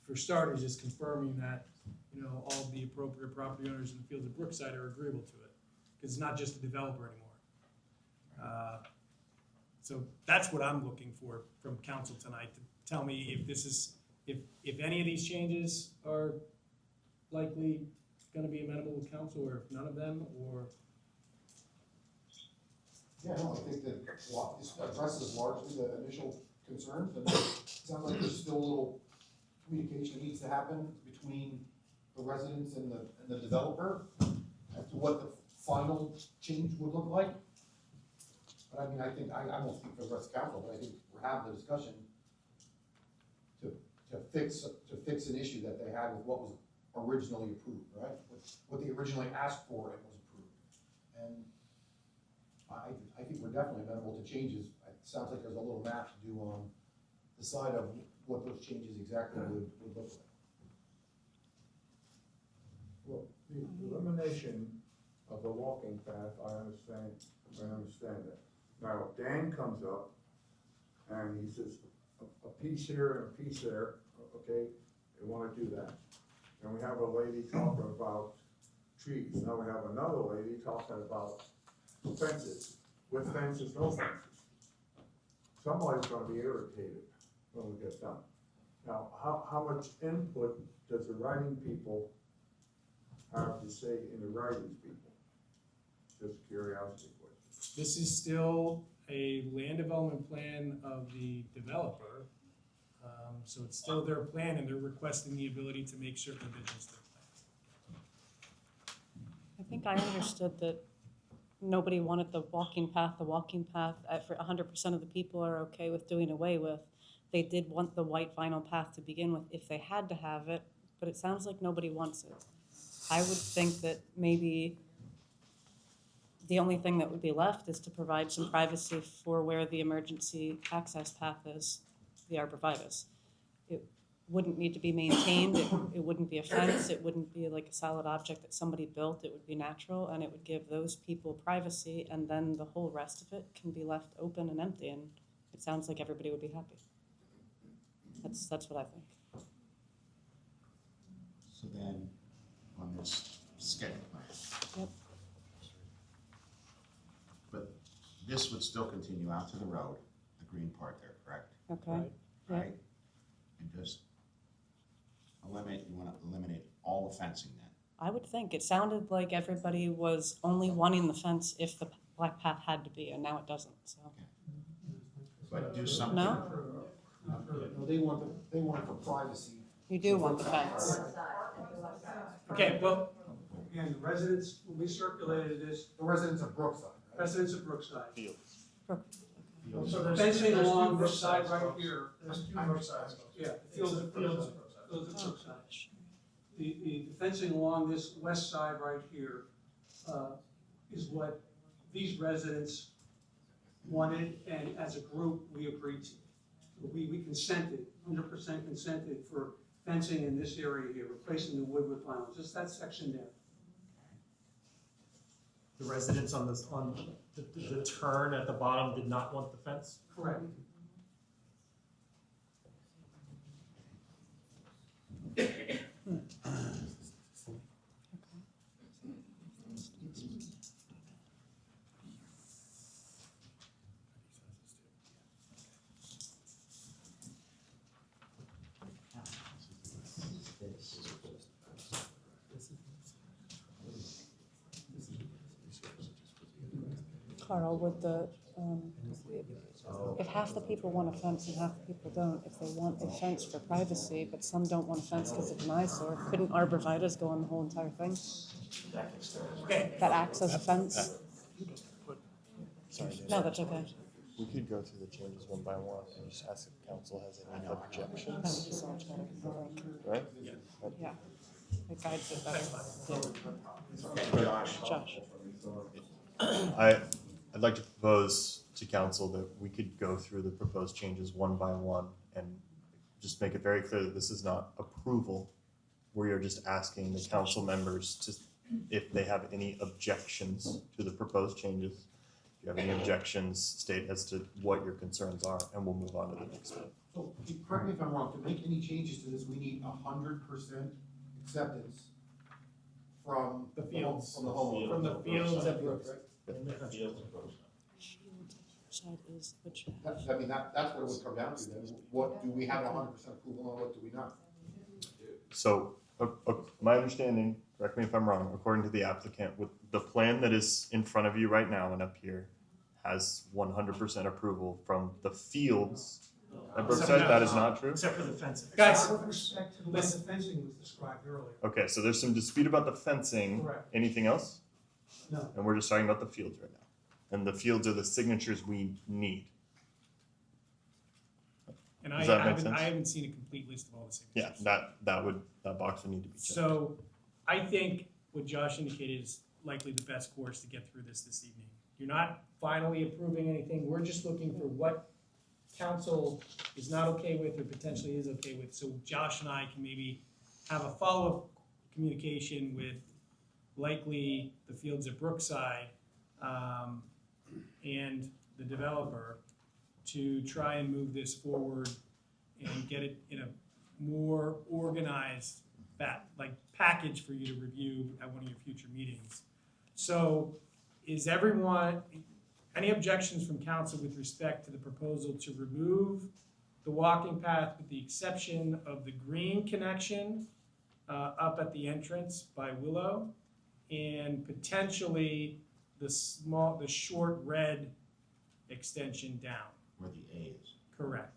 For starters, is confirming that, all the appropriate property owners in the fields of Brookside are agreeable to it, because it's not just a developer anymore. So that's what I'm looking for from council tonight, to tell me if this is, if any of these changes are likely gonna be amenable to council, or if none of them, or. Yeah, no, I think that this addresses largely the initial concerns, and it sounds like there's still a little communication that needs to happen between the residents and the developer as to what the final change would look like. But I mean, I think, I won't speak for the rest of council, but I think we're having the discussion to fix an issue that they had with what was originally approved, right? What they originally asked for and was approved. And I think we're definitely amenable to changes. It sounds like there's a little map to do on the side of what those changes exactly would look like. Well, the elimination of the walking path, I understand that. Now, Dan comes up and he says, a piece here and a piece there, okay, they wanna do that. And we have a lady talking about trees, now we have another lady talking about fences, with fences, no fences. Somebody's gonna be irritated when we get done. Now, how much input does the writing people have to say in the writings people? Just a curiosity question. This is still a land development plan of the developer, so it's still their plan, and they're requesting the ability to make certain revisions to the plan. I think I understood that nobody wanted the walking path. The walking path, for 100% of the people are okay with doing away with. They did want the white vinyl path to begin with if they had to have it, but it sounds like nobody wants it. I would think that maybe the only thing that would be left is to provide some privacy for where the emergency access path is, the arborvitae. It wouldn't need to be maintained, it wouldn't be a fence, it wouldn't be like a solid object that somebody built, it would be natural, and it would give those people privacy, and then the whole rest of it can be left open and empty, and it sounds like everybody would be happy. That's what I think. So then, on this sketch plan. Yep. But this would still continue out to the road, the green part there, correct? Okay. Right? And just you wanna eliminate all the fencing then? I would think. It sounded like everybody was only wanting the fence if the black path had to be, and now it doesn't, so. But do something. No? No, they want it for privacy. You do want the fence. Okay, well. Again, the residents, when we circulated this. The residents of Brookside, right? Residents of Brookside. Fields. So the fencing along this side right here. There's two Brooksides. Yeah, the fields of Brookside. Fields of Brookside. The fencing along this west side right here is what these residents wanted, and as a group, we agreed to. We consented, 100% consented for fencing in this area here, replacing the wood with vinyl, just that section there. The residents on the turn at the bottom did not want the fence? Correct. Carl, would the, If half the people want a fence and half the people don't, if they want a fence for privacy, but some don't want a fence because it's an eyesore, couldn't arborvitae go on the whole entire thing? Okay. That acts as a fence? Sorry, Dave. No, that's okay. We could go through the changes one by one and just ask if council has any That would objections, be so much better, I think. right? Yeah, it guides it better. Josh. I'd like to propose to council that we could go through the proposed changes one by one and just make it very clear that this is not approval. We are just asking the council members to, if they have any objections to the proposed changes. If you have any objections, state as to what your concerns are, and we'll move on to the next one. So, correct me if I'm wrong, to make any changes to this, we need 100% acceptance from The fields. From the homeowner. From the fields at Brooks. Side is which. That's what it would come down to then. What, do we have 100% approval on, what do we not? So, my understanding, correct me if I'm wrong, according to the applicant, with the plan that is in front of you right now and up here has 100% approval from the fields at Brookside. That is not true? Except for the fencing. Guys, With respect to the way the fencing was described earlier. Okay, so there's some dispute about the fencing. Correct. Anything else? No. And we're just talking about the fields right now. And the fields are the signatures we need. And Does that make sense? I haven't seen a complete list of all the signatures. Yeah, that box would need to be checked. So I think what Josh indicated is likely the best course to get through this evening. You're not finally approving anything. We're just looking for what council is not okay with or potentially is okay with. So Josh and I can maybe have a follow-up communication with likely the fields at Brookside and the developer to try and move this forward and get it in a more organized package for you to review at one of your future meetings. So is everyone, any objections from council with respect to the proposal to remove the walking path with the exception of the green connection up at the entrance by Willow and potentially the short red extension down? Where the A is. Correct.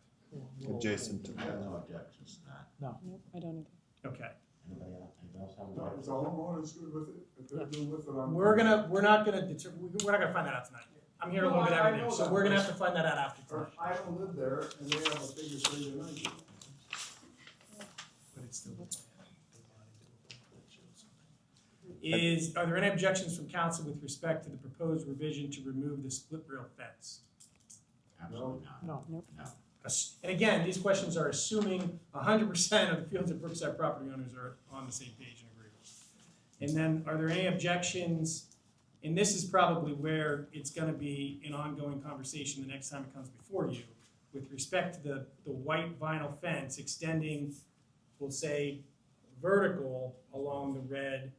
Adjacent to I have no objections to that. No. Nope, I don't either. Okay. Anybody else have No, is the homeowners good with it? If they're good with it, I'm. We're not gonna find that out tonight. I'm here to No, look at I everything, know so that, we're gonna but- have to find that out after tonight. I don't live there, and they have a bigger say than I do. But it's still. Are there any objections from council with respect to the proposed revision to remove the split rail fence? Absolutely not. No. No. And again, these questions are assuming 100% of the fields at Brookside property owners are on the same page and agree with. And then, are there any objections? And this is probably where it's going to be an ongoing conversation the next time it comes before you, with respect to the white vinyl fence extending, we'll say, vertical along the red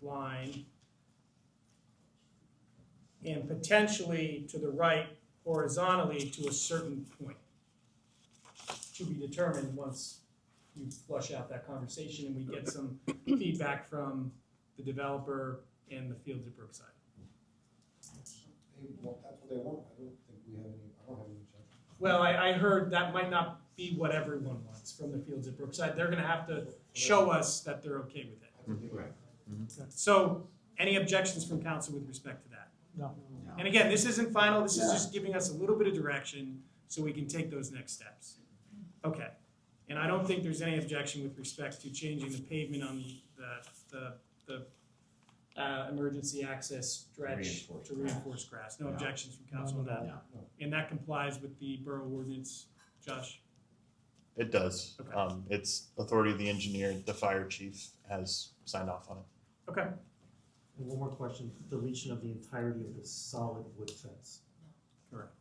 line, and potentially to the right horizontally to a certain point, to be determined once you flush out that conversation and we get some feedback from the developer and the fields at Brookside. That's what they want, I don't think we have any, I don't have any objection. Well, I heard that might not be what everyone wants from the fields at Brookside. They're gonna have to show us that they're okay with it. Right. So, any objections from council with respect to that? No. And again, this isn't final, this is just giving us a little bit of direction so we can take those next steps. Okay, and I don't think there's any objection with respect to changing the pavement on the emergency access stretch to reinforced grass. No objections from council on that. No. And that complies with the borough ordinance, Josh? It does. Okay. It's authority of the engineer, the fire chief has signed off on it. Okay. And one more question, deletion of the entirety of the solid wood fence. Correct.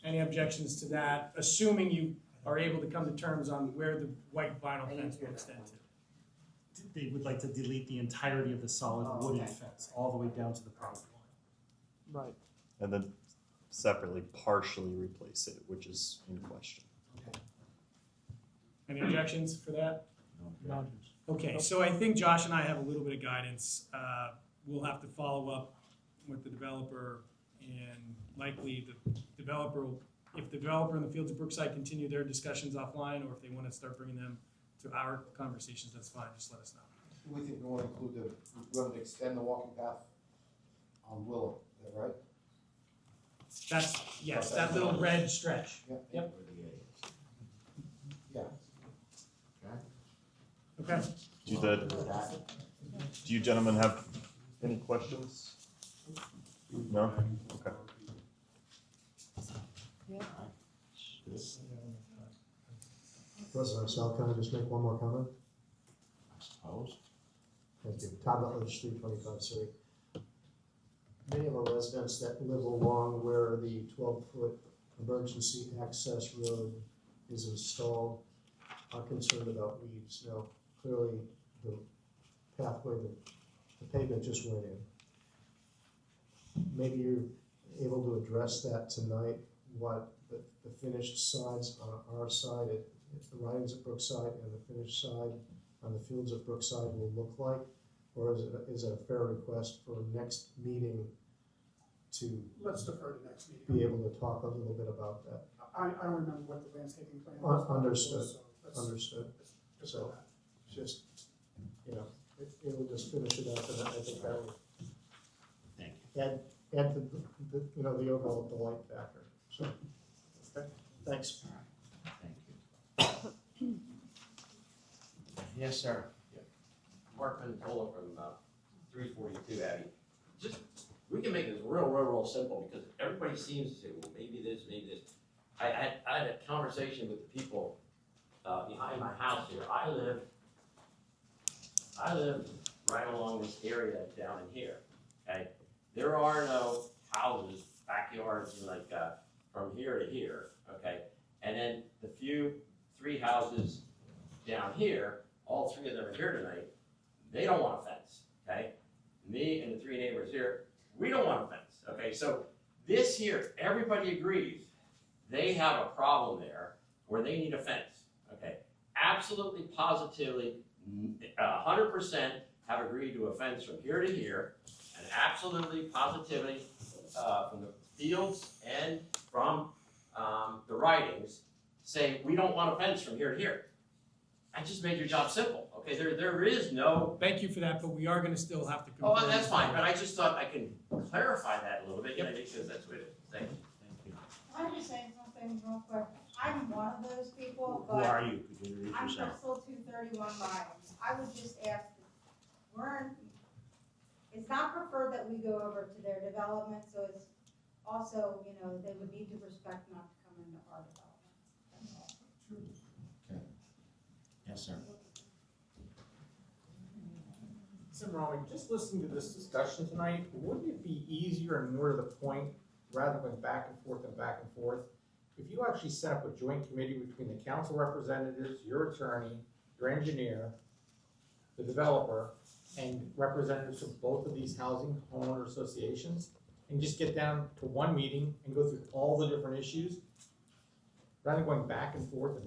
Any objections to that, assuming you are able to come to terms on where the white vinyl fence will extend to? They would like to delete the entirety of the solid wooden fence, all the way down to the property line. Right. And then separately partially replace it, which is in question. Any objections for that? None. Okay, so I think Josh and I have a little bit of guidance. We'll have to follow up with the developer and likely the developer will, if the developer and the Fields of Brookside continue their discussions offline, or if they want to start bringing them to our conversations, that's fine, just let us know. We think we want to include we want to extend the walking path on Willow, is that right? That's, yes, that little red stretch. Yep. Yeah. Okay. Do you gentlemen have any questions? No? Okay. President Sal, can I just make one more comment? I suppose. Thank you. Todd Rutledge, 325 Surrey. Many of our residents that live along where the 12-foot emergency access road is installed are concerned about weeds. Now, clearly, the pathway, the pavement just went in. Maybe you're able to address that tonight, what the finished sides on our side, the ridings at Brookside, and the finished side on the Fields of Brookside will look like? Or is it a fair request for next meeting to Let's defer to next meeting. be able to talk a little bit about that? I don't remember what the landscaping plan was. Understood, So let's understood. defer So, that. just, it'll just finish it up, and I think that will Thank add to the overall delight factor, so, okay, thanks. Thank you. Yes, sir. Mark Pentola from 342 Abbey. Just, we can make this real simple because everybody seems to say, well, maybe this, maybe this. I had a conversation with the people behind my house here. I live right along this area down in here, okay? There are no houses, backyards, like from here to here, okay? And then the three houses down here, all three of them are here tonight, they don't want a fence, okay? Me and the three neighbors here, we don't want a fence, okay? So this here, everybody agrees, they have a problem there where they need a fence, okay? Absolutely, positively, 100% have agreed to a fence from here to here, and absolutely, positively, from the Fields and from the Ridings, say, we don't want a fence from here to here. I just made your job simple, okay? There is no. Thank you for that, but we are gonna still have to. Oh, that's fine, but I just thought I can clarify that a little bit, because that's what it is. Thank you. I'm just saying something real quick. I'm one of those people, Who but are you? Could you introduce I'm yourself? Crystal 231 Lyons. I would just ask, it's not preferred that we go over to their development, so it's also, they would need to respect not to come into our development. That's all. Okay. Yes, sir. So, Romy, just listening to this discussion tonight, wouldn't it be easier and more to the point, rather than back and forth, if you actually set up a joint committee between the council representatives, your attorney, your engineer, the developer, and representatives from both of these housing homeowner associations, and just get down to one meeting and go through all the different issues, rather than going back and forth?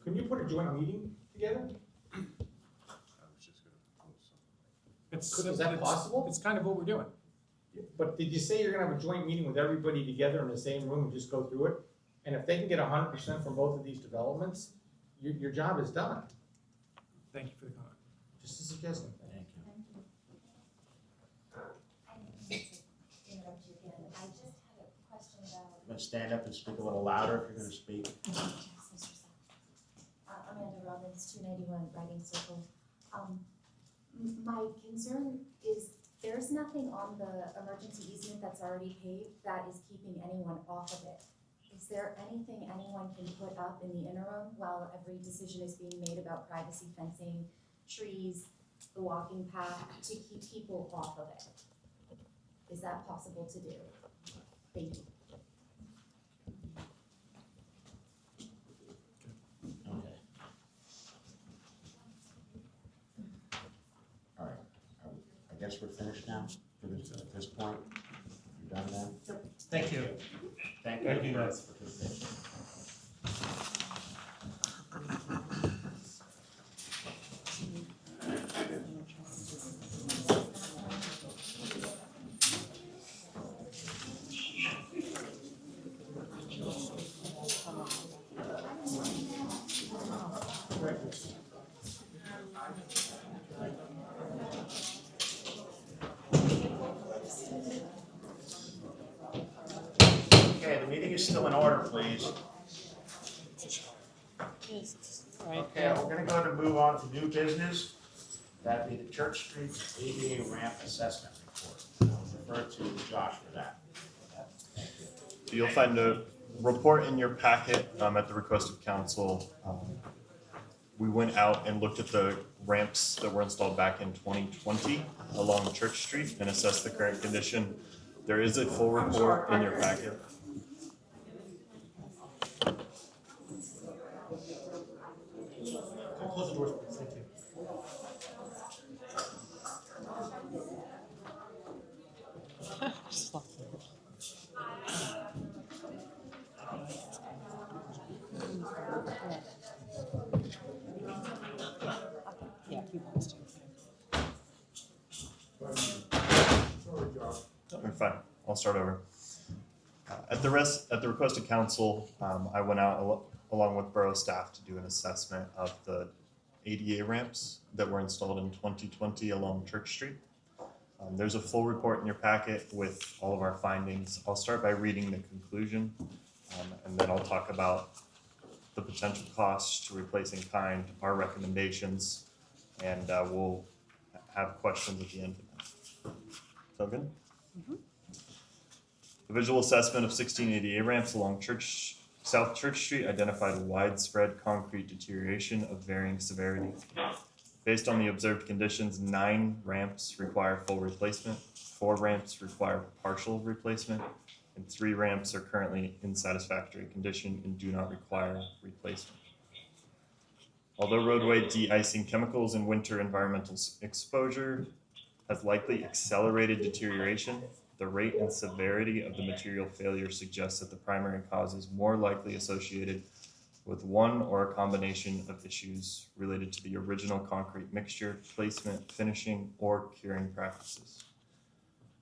Couldn't you put a joint meeting together? Is that possible? It's kind of what we're doing. But did you say you're gonna have a joint meeting with everybody together in the same room and just go through it? And if they can get 100% from both of these developments, your job is done. Thank you for the comment. Just a suggestion. Thank you. I didn't mean to interrupt you again. I just had a question about. I'm gonna stand up and speak a little louder if you're gonna speak. Amanda Robbins, 291 Riding Circle. My concern is there's nothing on the emergency easement that's already paved that is keeping anyone off of it. Is there anything anyone can put up in the interim while every decision is being made about privacy fencing, trees, the walking path, to keep people off of it? Is that possible to do? Thank you. Okay. All right. I guess we're finished now at this point. You're done then? Yep. Thank you. Thank Thank you you, for guys. participation. Okay, the meeting is still in order, please. Right. Okay, we're gonna go to move on to new business. That'd be the Church Street ADA ramp assessment report. I'll refer to Josh for that. You'll find a report in your packet at the request of council. We went out and looked at the ramps that were installed back in 2020 along Church Street and assessed the current condition. There is a full report in your packet. Close the doors, please. Thank you. Yeah, he wants to. Sorry, Josh. You're fine. I'll start over. At the request of council, I went out along with borough staff to do an assessment of the ADA ramps that were installed in 2020 along Church Street. There's a full report in your packet with all of our findings. I'll start by reading the conclusion, and then I'll talk about the potential costs to replace in kind, our recommendations, and we'll have questions at the end of that. Sound good? Mm-hmm. The visual assessment of 16 ADA ramps along South Church Street identified widespread concrete deterioration of varying severity. Based on the observed conditions, 9 ramps require full replacement, 4 ramps require partial replacement, and 3 ramps are currently in satisfactory condition and do not require replacement. Although roadway de-icing chemicals and winter environmental exposure has likely accelerated deterioration, the rate and severity of the material failure suggests that the primary cause is more likely associated with one or a combination of issues related to the original concrete mixture, placement, finishing, or curing practices.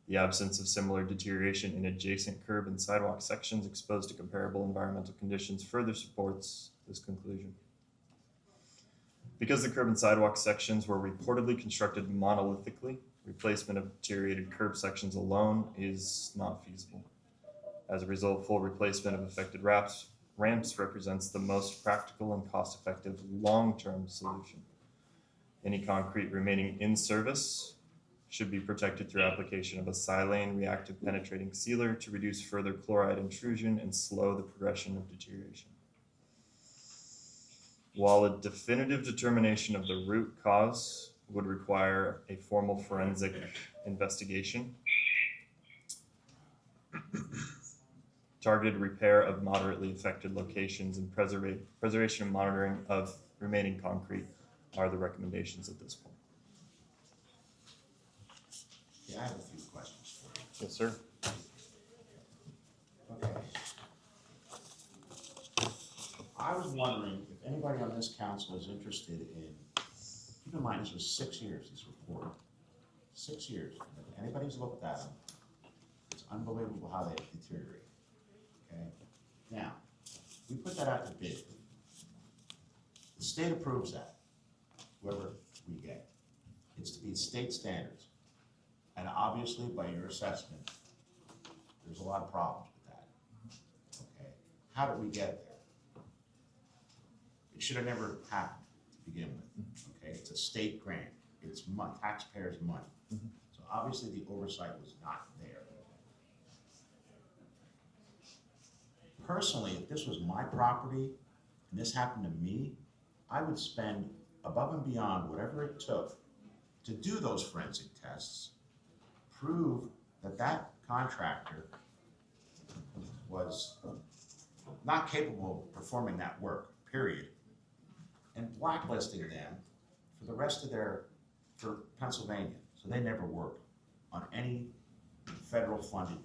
The absence of similar deterioration in adjacent curb and sidewalk sections exposed to comparable environmental conditions further supports this conclusion. Because the curb and sidewalk sections were reportedly constructed monolithically, replacement of deteriorated curb sections alone is not feasible. As a result, full replacement of affected ramps represents the most practical and cost-effective long-term solution. Any concrete remaining in service should be protected through application of a silane reactive penetrating sealer to reduce further chloride intrusion and slow the progression of deterioration. While a definitive determination of the root cause would require a formal forensic investigation, targeted repair of moderately affected locations, and preservation and monitoring of remaining concrete are the recommendations at this point. Yeah, I have a few questions for you. Yes, sir. Okay. I was wondering if anybody on this council is interested in, keep in mind, this was 6 years, this report. 6 years. And if anybody's looked at them, it's unbelievable how they deteriorate. Okay? Now, we put that out to bid. The state approves that, whoever we get. It's to be state standards. And obviously, by your assessment, there's a lot of problems with that. Okay? How did we get there? It should have never happened to begin with. Okay? It's a state grant. It's money, taxpayers' money. So obviously, the oversight was not there. Personally, if this was my property and this happened to me, I would spend above and beyond whatever it took to do those forensic tests, prove that that contractor was not capable of performing that work, period, and blacklisting them for the rest of for Pennsylvania, so they never work on any federal funded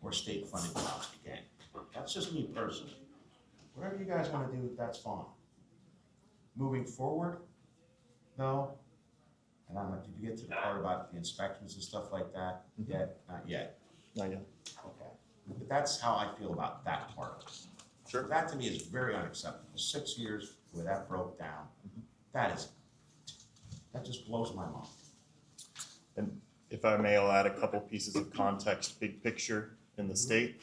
or state funded jobs again. That's just me personally. Whatever you guys want to do, that's fine. Moving forward, no. And I'm like, did you get to the part about the inspections and stuff like that yet? Not yet. Not yet. Okay. But that's how I feel about that part of it. Sure. That to me is very unacceptable. 6 years where that broke down, That just blows my mind. And if I may, I'll add a couple pieces of context, big picture in the state.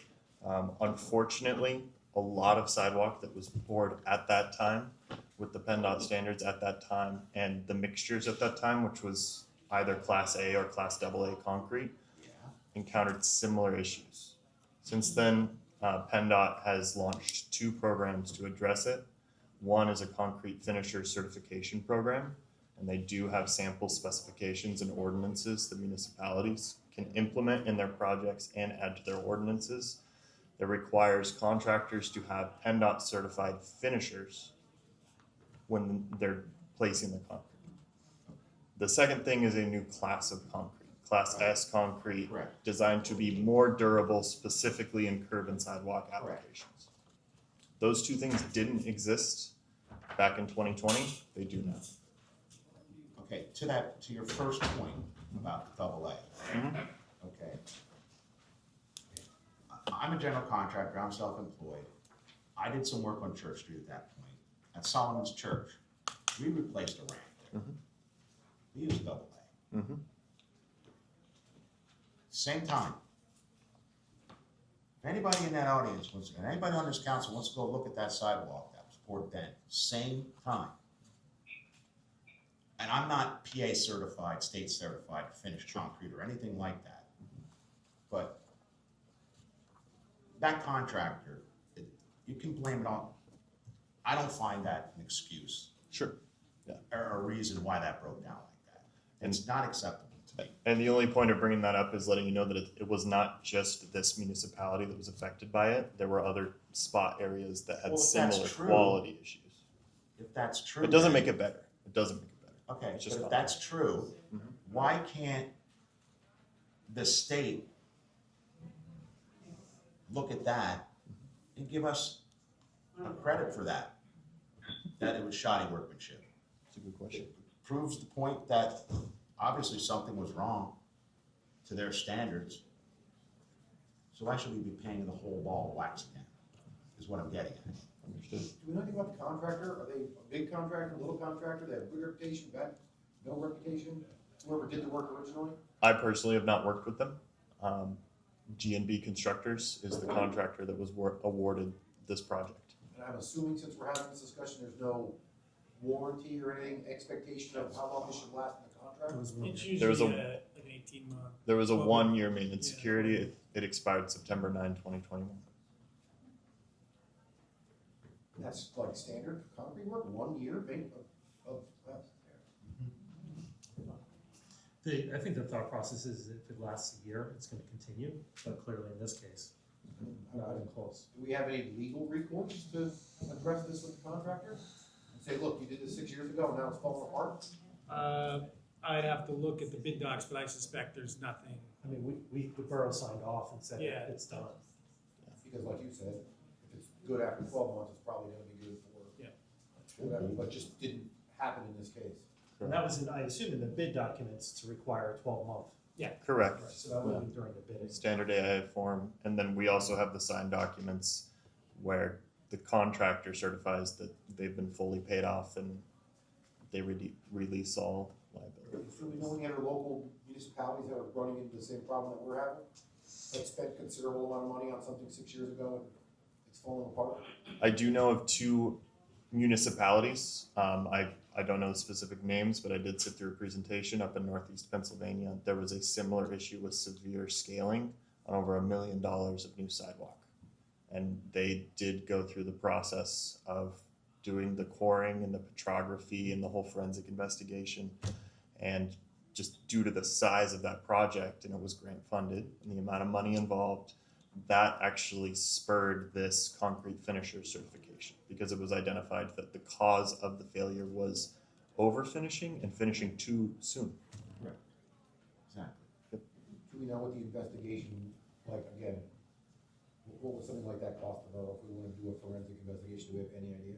Unfortunately, a lot of sidewalk that was poured at that time with the PennDOT standards at that time and the mixtures at that time, which was either Class A or Class AA concrete, encountered similar issues. Since then, PennDOT has launched 2 programs to address it. One is a concrete finisher certification program, and they do have sample specifications and ordinances that municipalities can implement in their projects and add to their ordinances. That requires contractors to have PennDOT certified finishers when they're placing the concrete. The second thing is a new class of concrete, Class S concrete, Correct. designed to be more durable specifically in curb and sidewalk applications. Those 2 things didn't exist back in 2020, they do now. Okay, to your first point about AA. Okay. I'm a general contractor, I'm self-employed. I did some work on Church Street at that point. At Solomon's Church, we replaced a ramp there. We used AA. Same time. If anybody in that audience and anybody on this council wants to go look at that sidewalk that was poured then, same time. And I'm not PA certified, state certified to finish concrete or anything like that. But that contractor, you can blame it on, I don't find that an excuse. Sure. Yeah. Or a reason why that broke down like that. It's not acceptable to me. And the only point of bringing that up is letting you know that it was not just this municipality that was affected by it. There were other spot areas that had similar quality issues. If that's true. It doesn't make it better. It doesn't make it better. Okay, It's just but if fine. that's true, why can't the state look at that and give us a credit for that it was shoddy workmanship? It's a good question. It proves the point that obviously something was wrong to their standards. So why should we be paying the whole ball of wax again, is what I'm getting at. Understood. Do we know anything about the contractor? Are they a big contractor, little contractor? They have good reputation, bad, no reputation? Whoever did the work originally? I personally have not worked with them. G&B Constructors is the contractor that was awarded this project. And I'm assuming since we're having this discussion, there's no warranty or anything, expectation of how long it should last in the contract? It's There was usually a- like an 18-month. There was a 12 1-year maintenance Yeah. security. It expired September 9, 2021. That's like standard concrete work, 1 year of I think the thought process is if it lasts a year, it's gonna continue, but clearly in this case, not even close. Do we have any legal recourse to address this with the contractor? And say, look, you did this 6 years ago, now it's falling apart? I'd have to look at the bid docs, but I suspect there's nothing. I mean, the borough signed off and said Yeah. it's done. Because like you said, if it's good after 12 months, it's probably gonna be good for. Yeah. Whatever, but just didn't happen in this case. And that was, I assume, in the bid documents to require a 12-month. Yeah. Correct. So that would have been during the bidding. Standard AIA form, and then we also have the signed documents where the contractor certifies that they've been fully paid off and they release all liability. Do we know any other local municipalities that are running into the same problem that we're having? That spent considerable amount of money on something 6 years ago and it's falling apart? I do know of 2 municipalities. I don't know the specific names, but I did sit through a presentation up in Northeast Pennsylvania. There was a similar issue with severe scaling on over $1 million of new sidewalk. And they did go through the process of doing the coring and the petrography and the whole forensic investigation. And just due to the size of that project, and it was grant funded, and the amount of money involved, that actually spurred this concrete finisher certification because it was identified that the cause of the failure was over finishing and finishing too soon. Right. Exactly. Do we know what the investigation, like, again, what would something like that cost to know if we want to do a forensic investigation? Do we have any idea?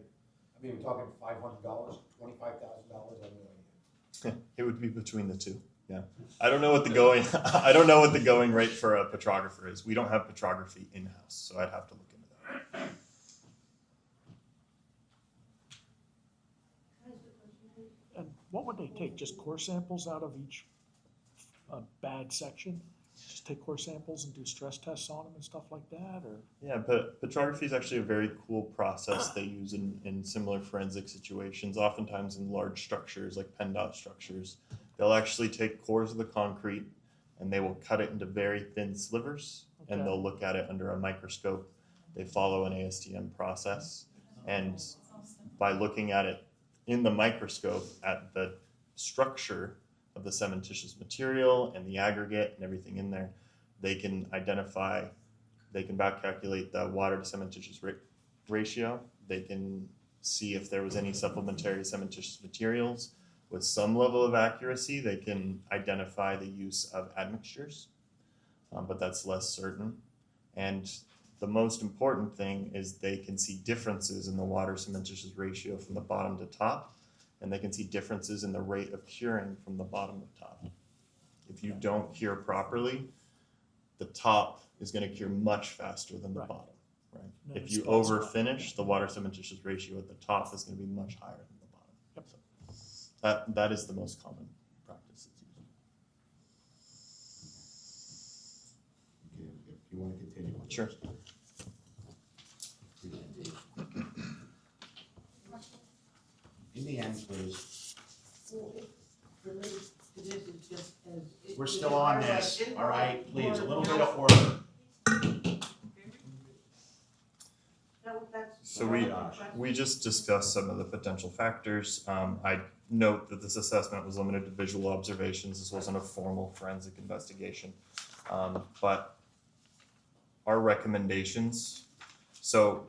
I mean, we're talking $500, $25,000, I have no idea. It would be between the 2. Yeah. I don't know what the going rate for a petrographer is. We don't have petrography in-house, so I'd have to look into that. And what would they take just core samples out of each bad section? Just take core samples and do stress tests on them and stuff like that, or? Yeah, but petrography is actually a very cool process they use in similar forensic situations, oftentimes in large structures like PennDOT structures. They'll actually take cores of the concrete and they will cut it into very thin slivers, and Okay. they'll look at it under a microscope. They follow an ASTM process, and by looking at it in the microscope at the structure of the cementitious material and the aggregate and everything in there, they can back calculate the water to cementitious ratio. They can see if there was any supplementary cementitious materials. With some level of accuracy, they can identify the use of admixtures, but that's less certain. And the most important thing is they can see differences in the water cementitious ratio from the bottom to top, and they can see differences in the rate of curing from the bottom to top. If you don't cure properly, the top is going to cure much faster than the bottom. Right? No, If you it's over spot. finish, the water cementitious ratio at the top is going to be much higher than the bottom. Yep. So that is the most common practice that's used. Okay, if you want to continue. Sure. In the end, please. Related to this, it's just as. We're still on this, all right? Please, a little bit of order. So we just discussed some of the potential factors. I note that this assessment was limited to visual observations. This wasn't a formal forensic investigation. But our recommendations, so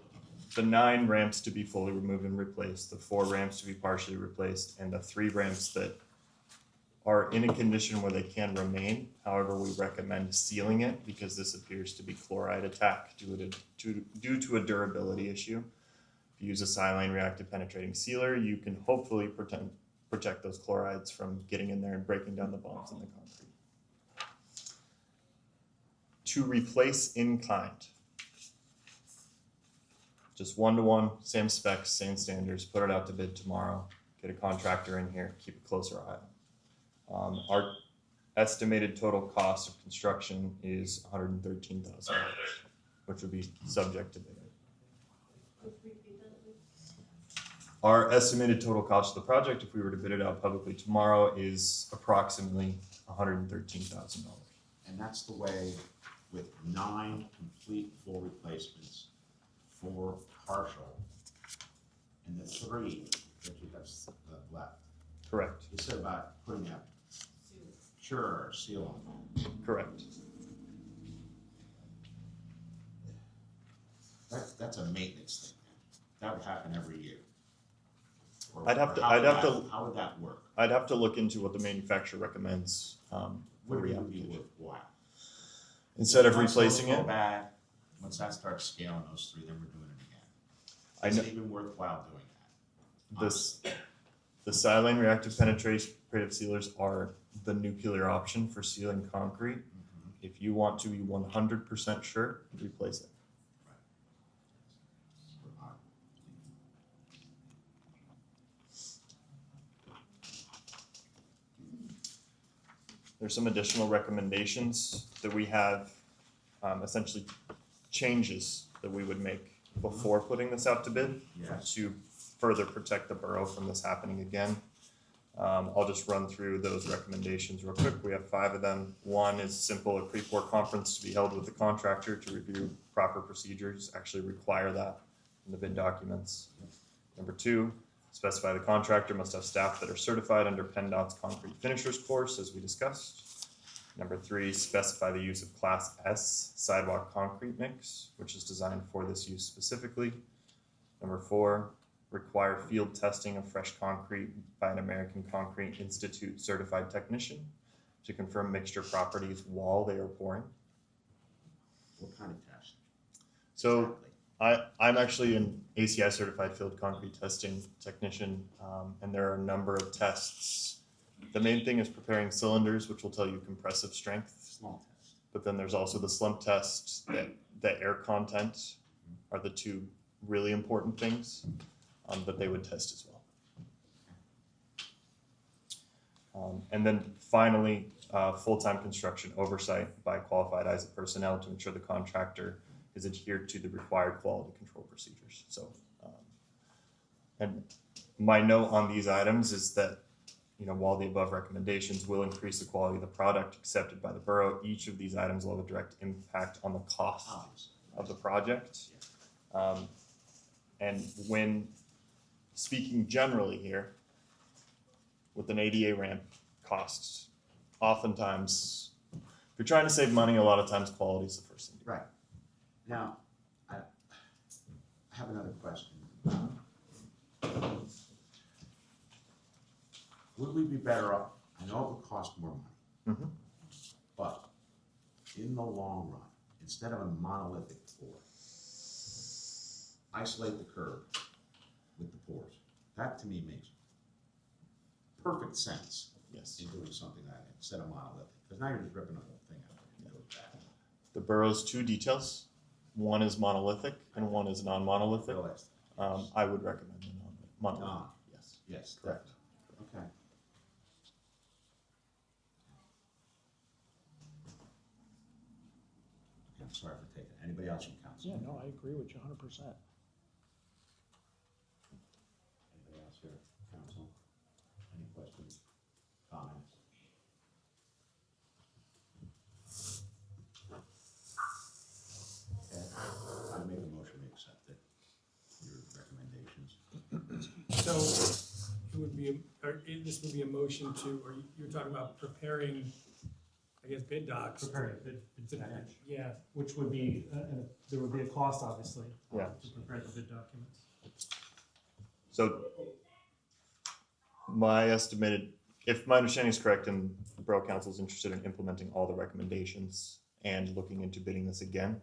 the 9 ramps to be fully removed and replaced, the 4 ramps to be partially replaced, and the 3 ramps that are in a condition where they can remain. However, we recommend sealing it because this appears to be chloride attack due to a durability issue. If you use a silane reactive penetrating sealer, you can hopefully protect those chlorides from getting in there and breaking down the bonds in the concrete. To replace in kind, just 1-to-1, same specs, same standards, put it out to bid tomorrow, get a contractor in here, keep a closer eye on it. Our estimated total cost of construction is $113,000, which would be subject to bid. Our estimated total cost of the project, if we were to bid it out publicly tomorrow, is approximately $113,000. And that's the way with 9 complete full replacements, 4 partial, and the 3 that you have left. Correct. You said about putting a seal on them. Correct. That's a maintenance thing. That would happen every year. Or How would that work? I'd have to look into what the manufacturer recommends. Would it be worthwhile? Instead of Once those replacing go it, bad, once that starts scaling those 3, then we're doing it again. I Is know- it even worthwhile doing that? the silane reactive penetrative sealers are the nuclear option for sealing concrete. If you want to be 100% sure, replace it. There's some additional recommendations that we have, essentially changes that we would make before putting this out to bid to further protect the borough from this happening again. I'll just run through those recommendations real quick. We have 5 of them. 1 is simple, a pre-pour conference to be held with the contractor to review proper procedures, actually require that in the bid documents. Number 2, specify the contractor must have staff that are certified under PennDOT's concrete finishers course, as we discussed. Number 3, specify the use of Class S sidewalk concrete mix, which is designed for this use specifically. Number 4, require field testing of fresh concrete by an American Concrete Institute certified technician to confirm mixture properties while they are pouring. What kind of test? So I'm actually an ACI certified field concrete testing technician, and there are a number of tests. The main thing is preparing cylinders, which will tell you compressive strength. Small test. But then there's also the slump test, the air content are the 2 really important things that they would test as well. And then finally, full-time construction oversight by qualified ISA personnel to ensure the contractor is adhered to the required quality control procedures. So, and my note on these items is that, while the above recommendations will increase the quality of the product accepted by the borough, each of these items will have a direct impact on the cost of the project. And when speaking generally here, with an ADA ramp costs, oftentimes, if you're trying to save money, a lot of times quality is the first thing. Right. Now, I have another question. Would we be better off, I know it would cost more money, but in the long run, instead of a monolithic floor, isolate the curb with the pours. That to me makes perfect sense. Yes. In doing something like that instead of monolithic, because now you're just ripping the whole thing out and it goes back. The borough's two details. One is monolithic and one is non-monolithic. I would recommend the monolithic. Yes. Yes, correct. Okay. I'm sorry for taking it. Anybody else from council? Yeah, no, I agree with you 100%. Anybody else here, council? Any questions, comments? Okay, I make a motion to accept it, your recommendations. So it would be, this would be a motion to, or you're talking about preparing, I guess, bid docs. Preparing a bid package. Yeah. Which would be, there would be a cost, obviously, Yeah. to prepare the bid documents. So my estimated, if my understanding is correct, and the Borough Council is interested in implementing all the recommendations and looking into bidding this again,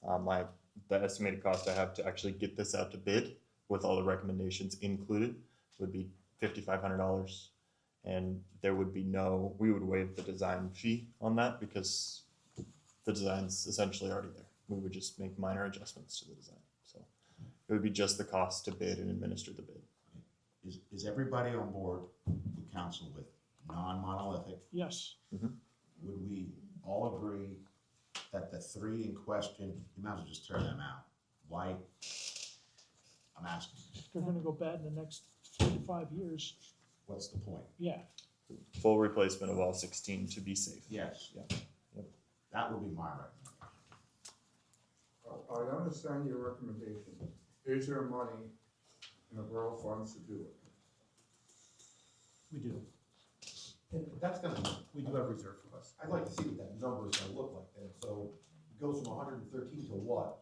the estimated cost I have to actually get this out to bid with all the recommendations included would be $5,500. And there would be we would waive the design fee on that because the design's essentially already there. We would just make minor adjustments to the design. So it would be just the cost to bid and administer the bid. Is everybody on board with council with non-monolithic? Yes. Would we all agree that the three in question, you might as well just tear them out? White, I'm asking. They're gonna go bad in the next 3 to 5 years. What's the point? Yeah. Full replacement of all 16 to be safe. Yes. Yeah. Yep. That would be my recommendation. I understand your recommendation. Is there money in the borough funds to do it? We do. And that's gonna, We do have reserve funds. I'd like to see what that number is gonna look like then, so it goes from 113 to what?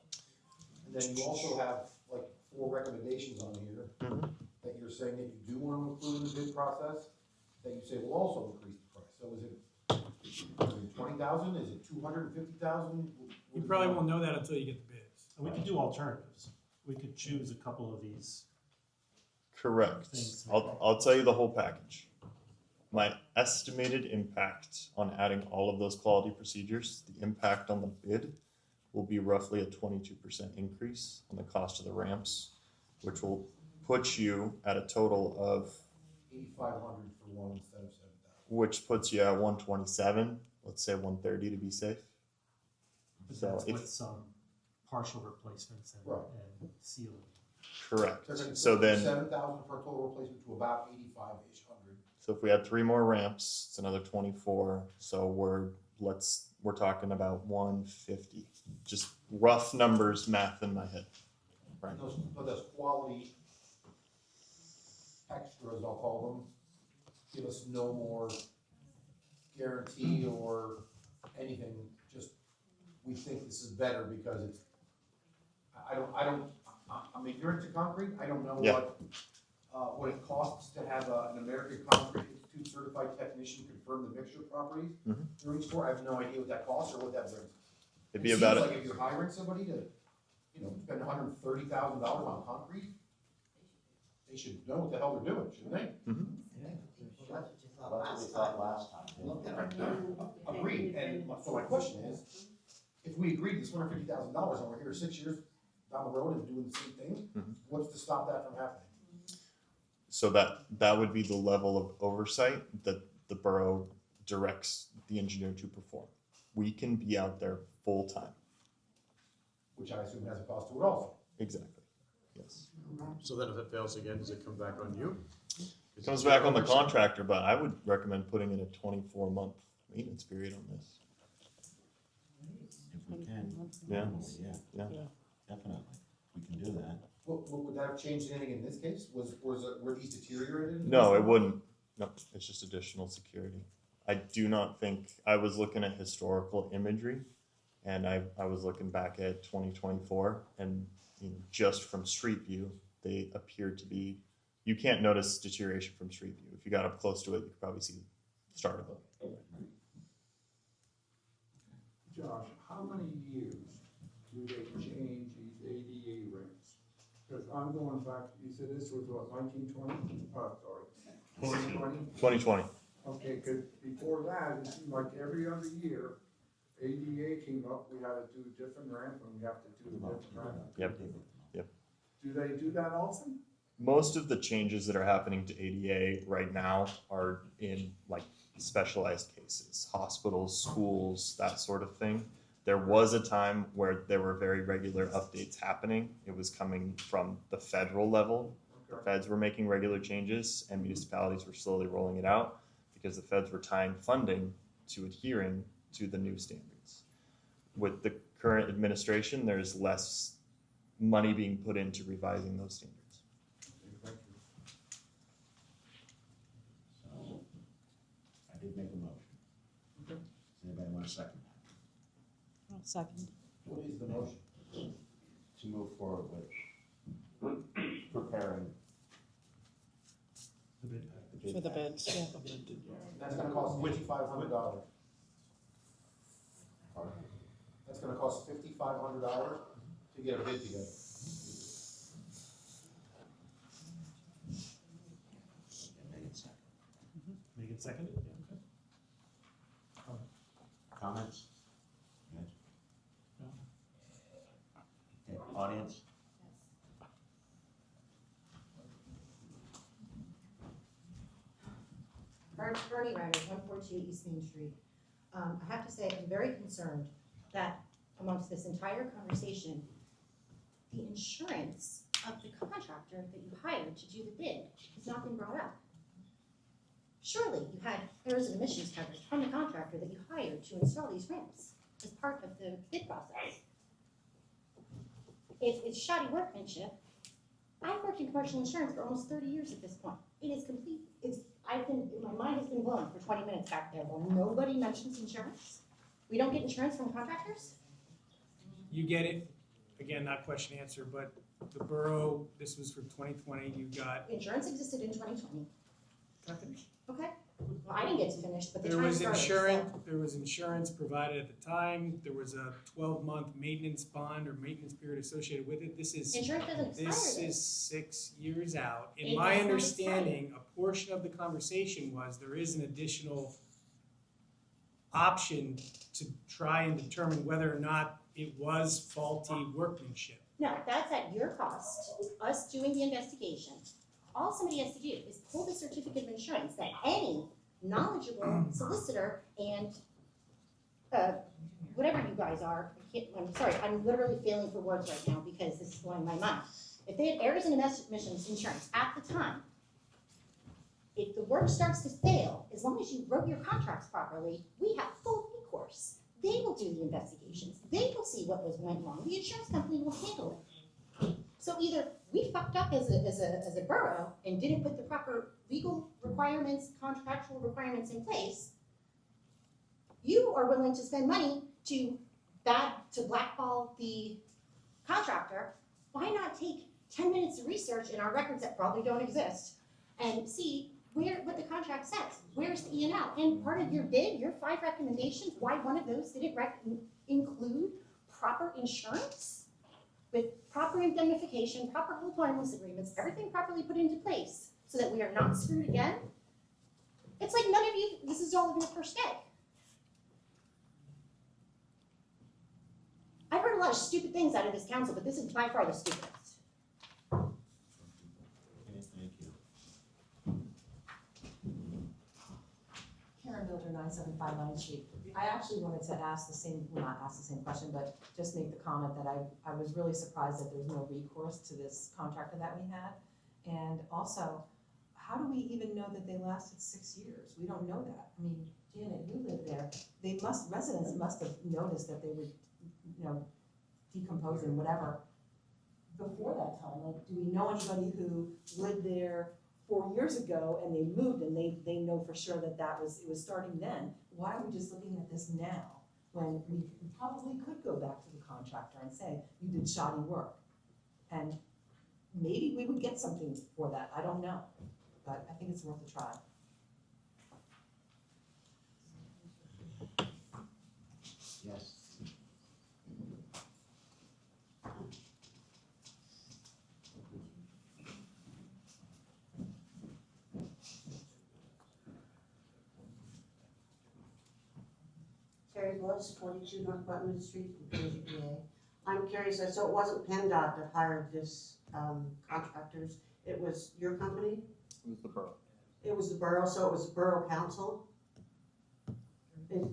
And then you also have like 4 recommendations on here that you're saying that you do wanna include in the bid process, that you say will also increase the price, so is it 20,000, is it 250,000? You probably won't know that until you get the bids. And we could do alternatives. We could choose a couple of these. Correct. Things. I'll tell you the whole package. My estimated impact on adding all of those quality procedures, the impact on the bid will be roughly a 22% increase on the cost of the ramps, which will put you at a total of 8,500 for one instead of 7,000. which puts you at 127, let's say 130 to be safe. But So that's if- with some partial replacements and, Right. and sealing. Correct. They're gonna So go from then, 7,000 for a total replacement to about 85-ish hundred. so if we had 3 more ramps, it's another 24. So we're talking about 150. Just rough numbers, math in my head. Right. Those quality extras, I'll call them, give us no more guarantee or anything, just, we think this is better because it's, I'm ignorant to concrete, I don't know Yeah. what it costs to have an American Concrete Institute certified technician confirm the mixture properties during store, I have no idea what that costs or what that brings. It'd be It about seems like if you're hiring somebody to, spend $130,000 on concrete, they should know what the hell they're doing, shouldn't they? That's what we thought last time. Agreed, and so my question is, if we agreed this $150,000 and we're here 6 years down the road and doing the same thing, what's to stop that from happening? So that would be the level of oversight that the borough directs the engineer to perform. We can be out there full time. Which I assume has a cost to it also. Exactly, yes. So then if it fails again, does it come back on you? It comes back on the contractor, but I would recommend putting in a 24-month maintenance period on this. If we can, Yeah. yeah, Yeah. definitely, we can do that. Would that have changed anything in this case? Were these deteriorated? No, it wouldn't. No, it's just additional security. I do not think, I was looking at historical imagery, and I was looking back at 2024, and just from street view, they appear to be, you can't notice deterioration from street view. If you got up close to it, you could probably see the start of it. Josh, how many years do they change these ADA ramps? Because I'm going back, you said this was what, 1920? Sorry, 2020? 2020. Okay, because before that, it seemed like every other year, ADA came up, we had to do a different ramp and we have to do a different ramp. Yep. Yep. Do they do that often? Most of the changes that are happening to ADA right now are in like specialized cases, hospitals, schools, that sort of thing. There was a time where there were very regular updates happening. It was coming from the federal level. The feds were making regular changes and municipalities were slowly rolling it out because the feds were tying funding to adhering to the new standards. With the current administration, there's less money being put into revising those standards. Thank you. So, I did make a motion. Does anybody want a second? I'll second. What is the motion? To move forward with preparing the bid For the bids, yeah. That's gonna cost $5,500. That's gonna cost $5,500 to get a bid together. Make it second? Comments? Okay, audience? Bernie Ryder, 142 East Main Street. I have to say, I'm very concerned that amongst this entire conversation, the insurance of the contractor that you hired to do the bid has not been brought up. Surely you had errors and emissions coverage from the contractor that you hired to install these ramps as part of the bid process. If it's shoddy workmanship, I've worked in commercial insurance for almost 30 years at this point. It is complete, my mind has been blown for 20 minutes back there while nobody mentions insurance. We don't get insurance from contractors? You get it, again, not question answer, but the borough, this was for 2020, you got. Insurance existed in 2020. Not finished. Okay, well, I didn't get to finish, but the There time was started, insurance, so- there was insurance provided at the time, there was a 12-month maintenance bond or maintenance period associated with it. This is, Insurance doesn't expire this then. is 6 years out. It In my does not understanding, a portion of the conversation was there is an additional option to try and determine whether or not it was faulty workmanship. No, that's at your cost, us doing the investigation. All somebody has to do is pull the certificate of insurance that any knowledgeable solicitor and, whatever you guys are, I'm sorry, I'm literally failing for words right now because this is blowing my mind. If they had errors and emissions insurance at the time, if the work starts to fail, as long as you wrote your contracts properly, we have full recourse. They will do the investigations. They will see what went wrong. The insurance company will handle it. So either we fucked up as a borough and didn't put the proper legal requirements, contractual requirements in place. You are willing to spend money to blackball the contractor. Why not take 10 minutes of research in our records that probably don't exist and see what the contract says? Where's the E&L? And part of your bid, your 5 recommendations, why one of those didn't include proper insurance with proper indemnification, proper hold harmless agreements, everything properly put into place so that we are not screwed again. It's like none of you, this is all of your first day. I've heard a lot of stupid things out of this council, but this is by far the stupidest. Okay, thank you. Karen Builder, 975 9th Street. I actually wanted to ask the same, well, not ask the same question, but just make the comment that I was really surprised that there's no recourse to this contractor that we had. And also, how do we even know that they lasted 6 years? We don't know that. I mean, Janet, you lived there. Residents must have noticed that they were, decomposing, whatever, before that time. Like, do we know anybody who lived there 4 years ago and they moved and they know for sure that it was starting then? Why are we just looking at this now when we probably could go back to the contractor and say, you did shoddy work? And maybe we would get something for that. I don't know, but I think it's worth a try. Yes. Terry Bush, 42 North Button Street, Macungie, PA. I'm curious, so it wasn't PennDOT that hired this contractors, it was your company? It was the borough. It was the borough, so it was the borough council? Yeah,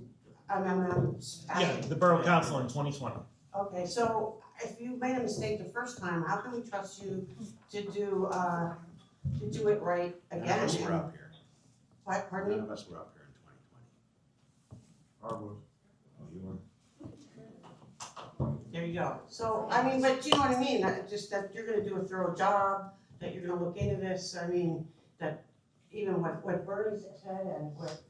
the Borough Council in 2020. Okay, so if you made a mistake the first time, how can we trust you to do it right again? None of us were up here. What, pardon me? None of us were up here in 2020. I was. Oh, you were? There you go. So, I mean, but you know what I mean, just that you're gonna do a thorough job, that you're gonna look into this, I mean, that even what Bernie said and what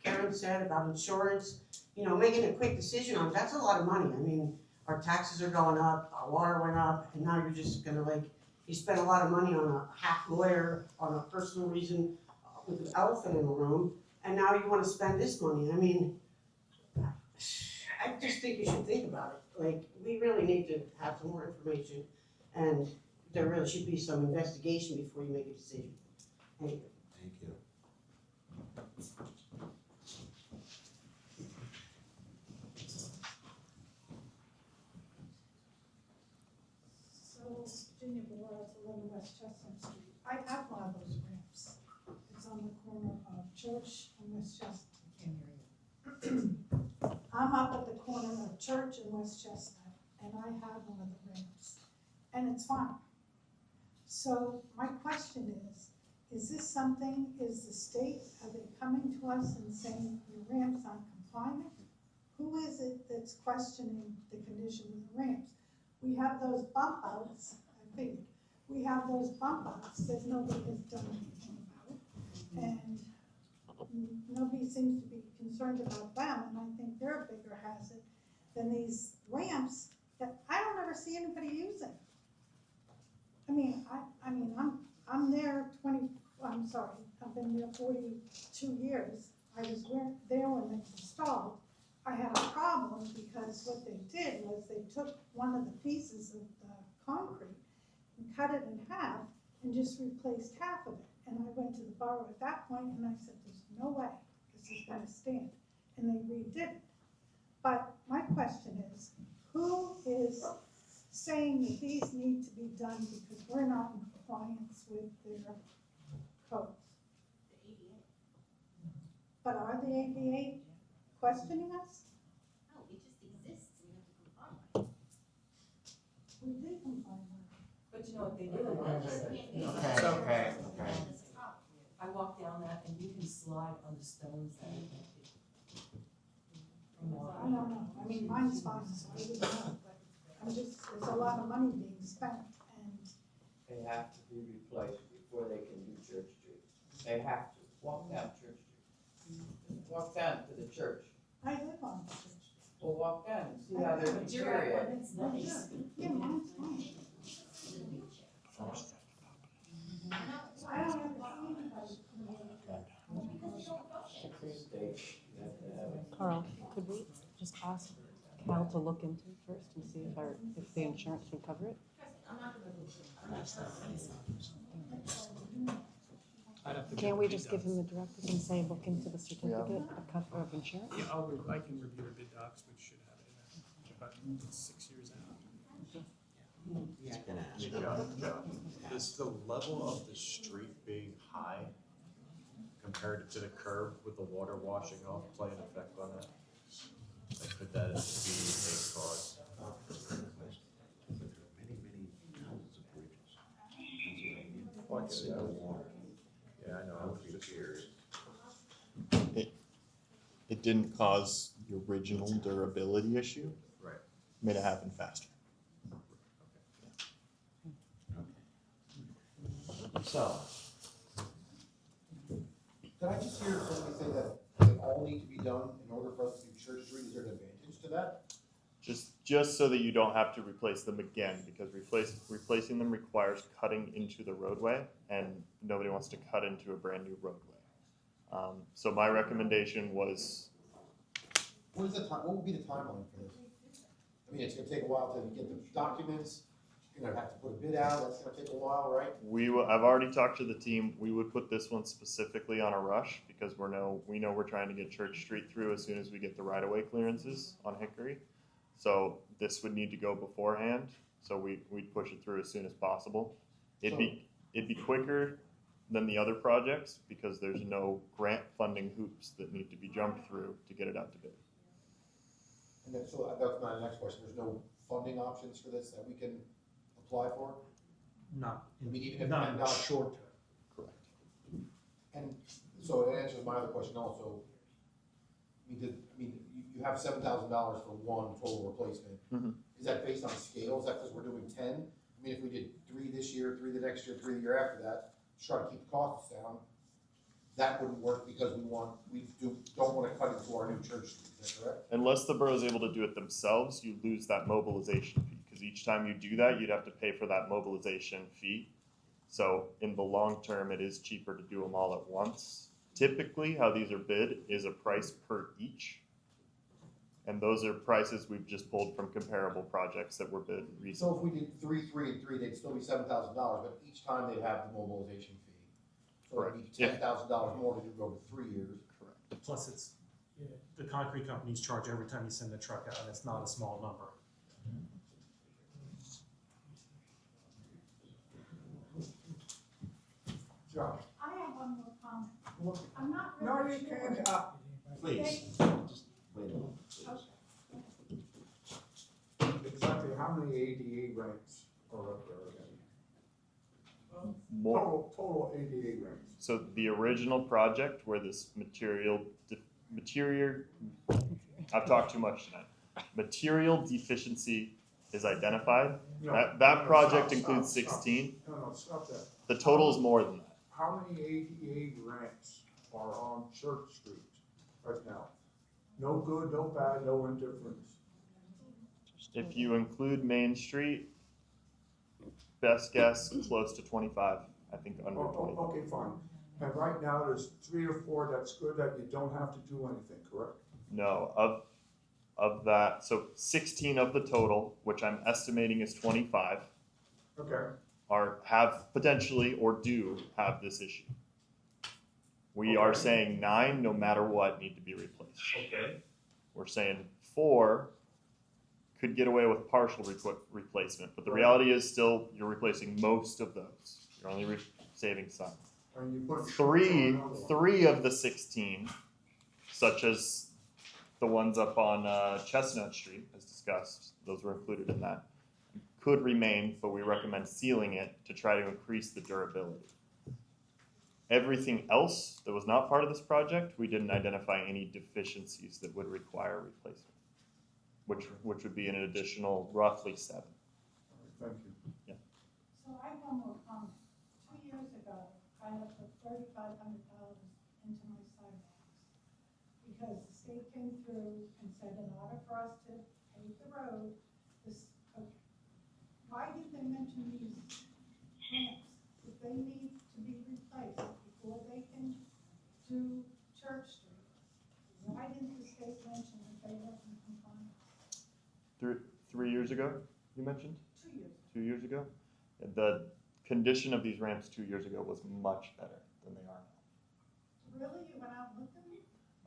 Karen said about insurance, making a quick decision on, that's a lot of money. I mean, our taxes are going up, our water went up, and now you're just gonna you spent a lot of money on a hack lawyer, on a personal reason, with an elephant in the room, and now you wanna spend this money. I mean, I just think you should think about it. We really need to have some more information, and there really should be some investigation before you make a decision. Thank you. Thank you. So, Macungie Borough, to live in West Chestnut Street. I have one of those ramps. It's on the corner of Church and West Chestnut. I can't hear you. I'm up at the corner of Church and West Chestnut, and I have one of the ramps, and it's fine. So my question is this something, is the state, are they coming to us and saying your ramp's not compliant? Who is it that's questioning the condition of the ramps? We have those bump outs, I figured, we have those bump outs that nobody has done anything about. And nobody seems to be concerned about them, and I think they're a bigger hazard than these ramps that I don't ever see anybody using. I mean, I'm there I've been there 42 years. I was there when they installed. I had a problem because what they did was they took one of the pieces of the concrete and cut it in half and just replaced half of it. And I went to the borough at that point and I said, there's no way this is gonna stand. And they redid it. But my question is, who is saying that these need to be done because we're not in compliance with their codes? The ADA. But are the ADA questioning us? No, it just exists, we have to comply with it. We did comply with it. But you know what they do? Okay. I walk down that and you can slide on the stones that I don't know, I mean, mine's fine, so I wouldn't know, but there's a lot of money being spent, and They have to be replaced before they can do Church Street. They have to, walk down Church Street. Just walk down to the church. I live on the church. Well, walk down and see how they're deteriorating. It's nice. Yeah, mine's fine. I don't ever see anybody. Carl, could we just ask Cal to look into it first and see if the insurance would cover it? Can't we just give him the directive and say, look into the certificate of insurance? Yeah, I can review the bid docs, which should have it in there, but it's 6 years out. It's been asked. Is the level of the street being high compared it to the curb with the water washing off play an effect on that? Like, could that be a cause? Yeah, I know, I would be curious. It didn't cause the original durability issue. Right. Made it happen faster. So, Did I just hear somebody say that they all need to be done in order for us to do Church Street? Is there an advantage to that? Just so that you don't have to replace them again, because replacing them requires cutting into the roadway, and nobody wants to cut into a brand new roadway. So my recommendation was, What would be the timeline for this? I mean, it's gonna take a while to get the documents, you're gonna have to put a bid out, that's gonna take a while, right? I've already talked to the team. We would put this one specifically on a rush because we know we're trying to get Church Street through as soon as we get the right-of-way clearances on Hickory. So this would need to go beforehand. So we'd push it through as soon as possible. It'd be quicker than the other projects because there's no grant funding hoops that need to be jumped through to get it out to bid. And then, so that's my next question, there's no funding options for this that we can apply for? Not, I mean, even if not in the PennDOT short term. Correct. And so it answers my other question also. You have $7,000 for one total replacement. Mhm. Is that based on scale? Is that because we're doing 10? I mean, if we did 3 this year, 3 the next year, 3 the year after that, to try to keep the costs down, that wouldn't work because don't want to cut into our new church street, is that correct? Unless the borough is able to do it themselves, you lose that mobilization fee. Because each time you do that, you'd have to pay for that mobilization fee. So in the long term, it is cheaper to do them all at once. Typically, how these are bid is a price per each. And those are prices we've just pulled from comparable projects that were bid recently. So if we did 3, 3, and 3, they'd still be $7,000, but each time they'd have the mobilization fee. So it'd be $10,000 more to do over 3 years. Correct. Plus it's, the concrete companies charge every time you send the truck out, and it's not a small number. Josh? I have one more comment. I'm not No, really you sure. can't, please, just wait a minute. exactly how many ADA ramps are up there again? More. Total ADA ramps. So the original project where this I've talked too much tonight. Material deficiency is identified. That project includes 16. No, stop that. The total is more than that. How many ADA ramps are on Church Street right now? No good, no bad, no indifference. If you include Main Street, best guess, close to 25. I think under 20. Okay, fine. And right now, there's 3 or 4 that's good that you don't have to do anything, correct? No, of that, so 16 of the total, which I'm estimating is 25, Okay. have potentially or do have this issue. We are saying 9, no matter what, need to be replaced. Okay. We're saying 4 could get away with partial replacement, but the reality is still you're replacing most of those. You're only saving some. And you put 3 of the 16, such as the ones up on Chestnut Street, as discussed, those were included in that, could remain, but we recommend sealing it to try to increase the durability. Everything else that was not part of this project, we didn't identify any deficiencies that would require replacement, which would be an additional roughly 7. Thank you. Yeah. So I have one more comment. 2 years ago, I had put $3,500 into my sidewalks because the state came through and said in order for us to pave the road, why did they mention these ramps? If they need to be replaced before they can do Church Street, why didn't the state mention that they were in compliance? 3 years ago, you mentioned? 2 years. 2 years ago? The condition of these ramps 2 years ago was much better than they are now. Really? You went out and looked at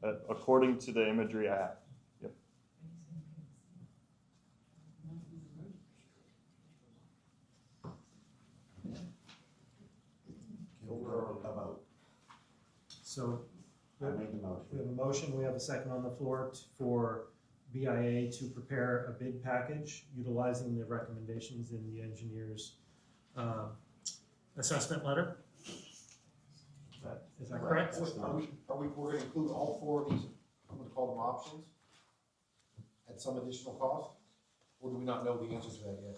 them? According to the imagery I have. Yep. Over about So I made the motion. we have a motion, we have a second on the floor for BIA to prepare a bid package utilizing the recommendations in the engineer's assessment letter. Is that correct? We're gonna include all four of these, I'm gonna call them options, at some additional cost? Or do we not know the answers to that yet?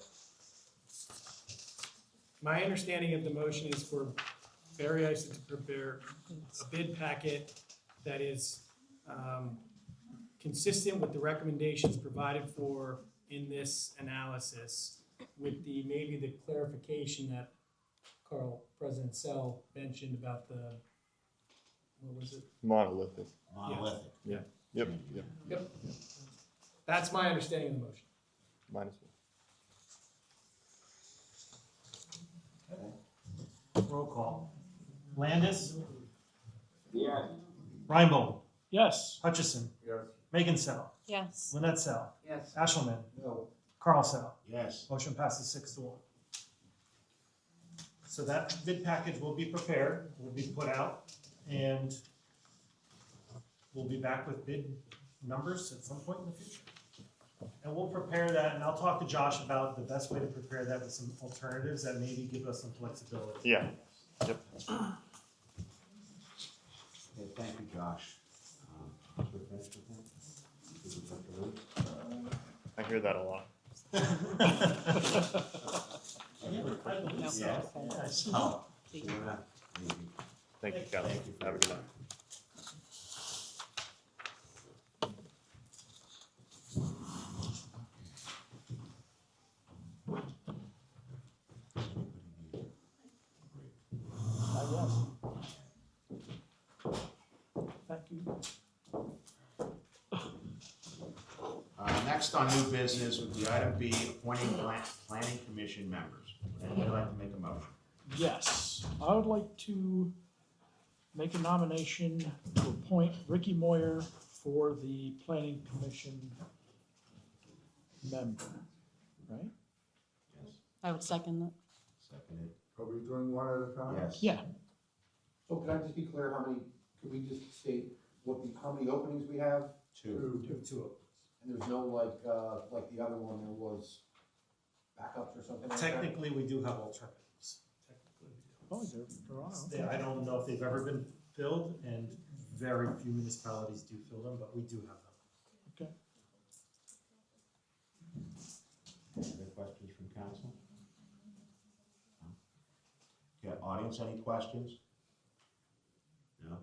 My understanding of the motion is for Barry Eisen to prepare a bid packet that is consistent with the recommendations provided for in this analysis, with maybe the clarification that President Sell mentioned about what was it? Monolithic. Monolithic. Yeah. Yep. Yep. That's my understanding of the motion. Mine as well. Roll call. Landis? Yes. Reinbold? Yes. Hutchison? Yes. Megan Sell? Yes. Lynette Sell? Yes. Ashelman? No. Carl Sell? Yes. Motion passes 6-1. So that bid package will be prepared, will be put out, and we'll be back with bid numbers at some point in the future. And we'll prepare that, and I'll talk to Josh about the best way to prepare that with some alternatives that maybe give us some flexibility. Yeah. Yep. Okay, thank you, Josh. We're finished with him? Did we have to leave? I hear that a lot. Yeah. Oh, you're not leaving. Thank you, Kelly. Thank you for Have a good night. Thank you. Next on new business would be item B, appointing planning commission members. Would anybody like to make a motion? Yes, I would like to make a nomination to appoint Ricky Moyer for the planning commission member, right? Yes. I would second that. Seconded. Are we doing one at a time? Yes. Yeah. So can I just be clear, how many, can we just state how many openings we have? Two. Two. And there's no like the other one, there was backups or something like that? Technically, we do have alternatives. Technically, we do. Oh, there are. I don't know if they've ever been filled, and very few municipalities do fill them, but we do have them. Okay. Any other questions from council? Okay, audience, any questions? No?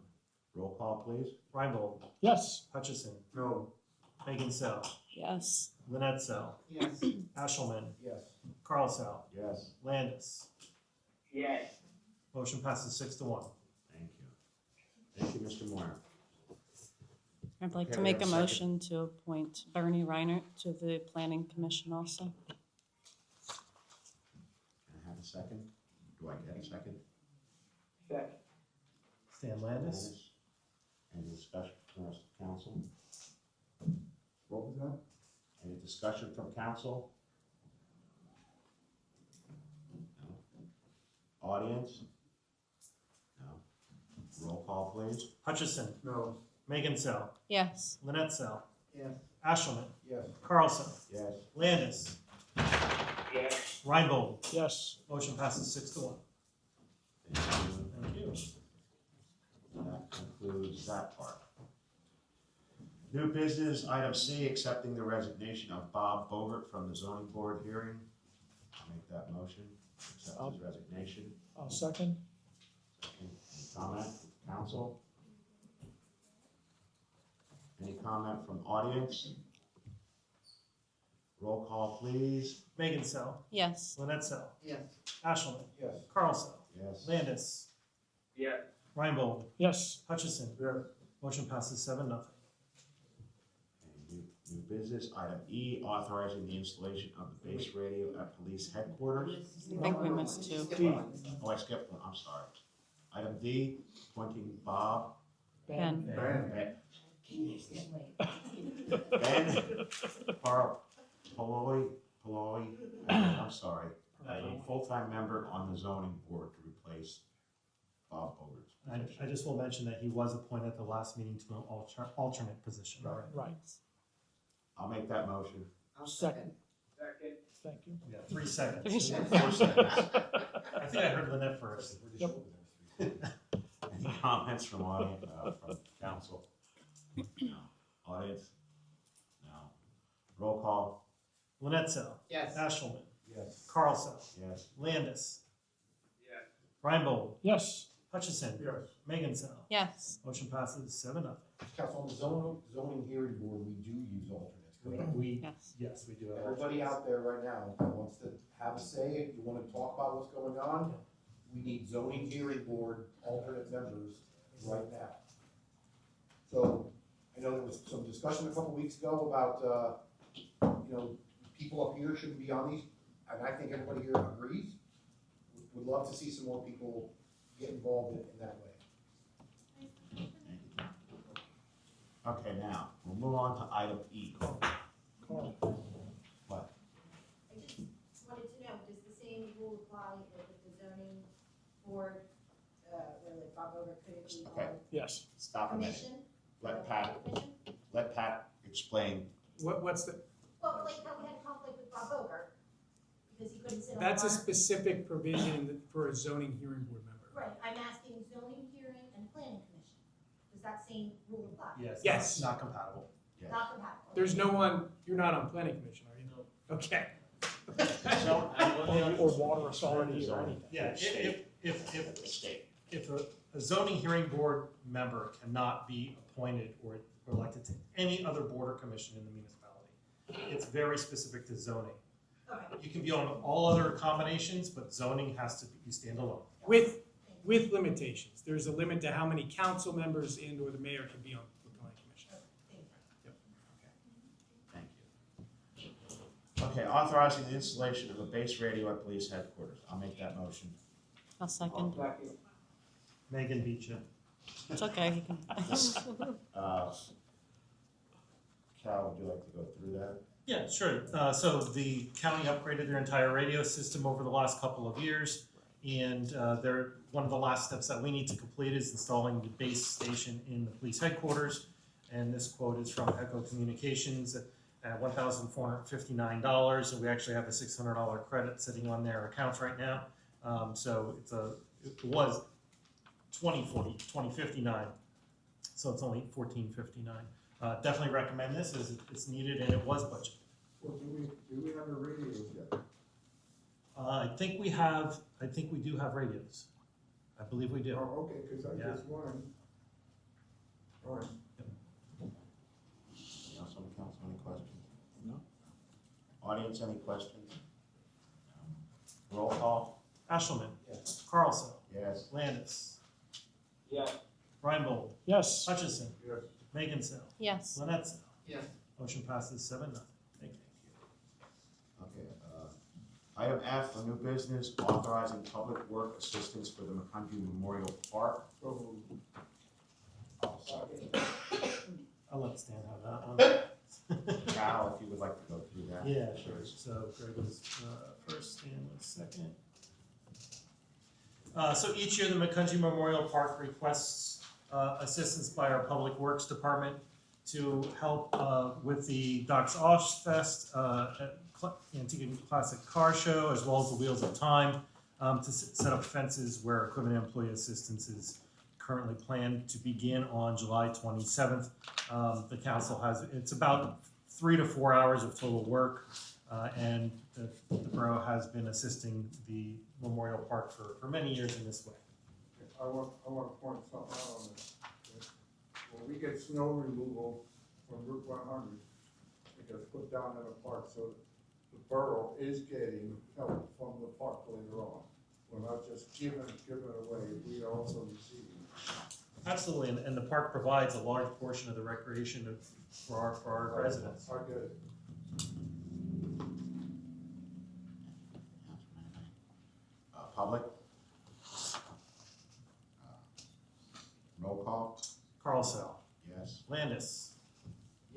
Roll call, please. Reinbold? Yes. Hutchison? No. Megan Sell? Yes. Lynette Sell? Yes. Ashelman? Yes. Carl Sell? Yes. Landis? Yes. Motion passes 6-1. Thank you. Thank you, Mr. Moyer. I'd like Okay, to we make a have a second. motion to appoint Bernie Reiner to the planning commission also. Can I have a second? Do I get a second? Second. Stan Landis? Any discussion from us, council? What was that? Any discussion from council? No. Audience? No. Roll call, please. Hutchison? No. Megan Sell? Yes. Lynette Sell? Yes. Ashelman? Yes. Carl Sell? Yes. Landis? Yes. Reinbold? Yes. Motion passes 6-1. Thank you. Thank you. That concludes that part. New business, item C, accepting the resignation of Bob Bogert from the zoning board hearing. I'll make that motion, accept his resignation. I'll second. Any comment from council? Any comment from audience? Roll call, please. Megan Sell? Yes. Lynette Sell? Yes. Ashelman? Yes. Carl Sell? Yes. Landis? Yes. Reinbold? Yes. Hutchison? Yes. Motion passes 7-0. Okay, new business, item E, authorizing the installation of the base radio at police headquarters. I think we missed two. Oh, I skipped one, I'm sorry. Item D, appointing Bob. Ben. Ben. Ben Paloi, I'm sorry, a full-time member on the zoning board to replace Bob Bogert's I position. just will mention that he was appointed at the last meeting to an alternate position. Right. I'll make that motion. Second. Second. Thank you. Yeah, 3 seconds. 3 seconds. 4 seconds. I think I heard Lynette first. Yep. Any comments from audience, from council? No. Audience? No. Roll call? Lynette Sell. Yes. Ashelman. Yes. Carl Sell. Yes. Landis. Yes. Reinbold. Yes. Hutchison. Yes. Megan Sell. Yes. Motion passes 7-0. Council, on the zoning hearing board, we do use alternates, correct? Yes, we do have. Everybody out there right now that wants to have a say, if you wanna talk about what's going on, we need zoning hearing board alternate members right now. So, I know there was some discussion a couple weeks ago about, people up here shouldn't be on these, and I think everybody here agrees. Would love to see some more people get involved in that way. Okay, now, we'll move on to item E. What? I just wanted to know, does the same rule apply with the zoning board, where like Bob Over could it be Okay. on Yes. Stop a minute. commission? Let Pat explain. What's the, Well, like how we had a conflict with Bob Over, because he couldn't sit on the that's a board. specific provision for a zoning hearing board member. Right, I'm asking zoning, hearing, and planning commission, does that same rule apply? Yes. Yes. Not compatible. Yes. Not compatible? There's no one, you're not on planning commission, are you? No. Okay. So, Or water authority or anything. Yeah, The state. if a zoning hearing board member cannot be appointed or elected to any other board or commission in the municipality, it's very specific to zoning. Okay. You can be on all other combinations, but zoning has to be standalone. With limitations. There's a limit to how many council members and or the mayor can be on the planning commission. Thank you. Okay, authorizing the installation of a base radio at police headquarters. I'll make that motion. I'll second. Megan beat you. It's okay. You can. Cal, would you like to go through that? Yeah, sure. So the county upgraded their entire radio system over the last couple of years. And one of the last steps that we need to complete is installing the base station in the police headquarters. And this quote is from Echo Communications at $1,459. And we actually have a $600 credit sitting on their accounts right now. So it was $2059. So it's only $1459. Definitely recommend this as it's needed and it was budgeted. Well, do we have the radios yet? I think we do have radios. I believe we do. Oh, okay, because I Yeah. just wanted. All right. Anything else on the council, any questions? No. Audience, any questions? No. Roll call? Ashelman. Yes. Carlson. Yes. Landis. Yes. Reinbold. Yes. Hutchison. Yes. Megan Sell. Yes. Lynette Sell. Yes. Motion passes 7-0. Thank you. Okay, item F, for new business, authorizing public work assistance for the Macungie Memorial Park. So, I'll let Stan have that one. Cal, if you would like to go through that. Yeah, sure. So Greg was first, Stan was second. So each year, the Macungie Memorial Park requests assistance by our Public Works Department to help with the Doc's Osh Fest, Antique and Classic Car Show, as well as the Wheels of Time, to set up fences where equipment employee assistance is currently planned to begin on July 27th. The council it's about 3 to 4 hours of total work, and the borough has been assisting the Memorial Park for many years in this way. I want to point something out on this. When we get snow removal from Route 100, it gets put down in the park, so the borough is getting help from the park later on. We're not just giving it away, we are also receiving. Absolutely, and the park provides a large portion of the recreation for our residents. I get it. Public? Roll call? Carlsell. Yes. Landis.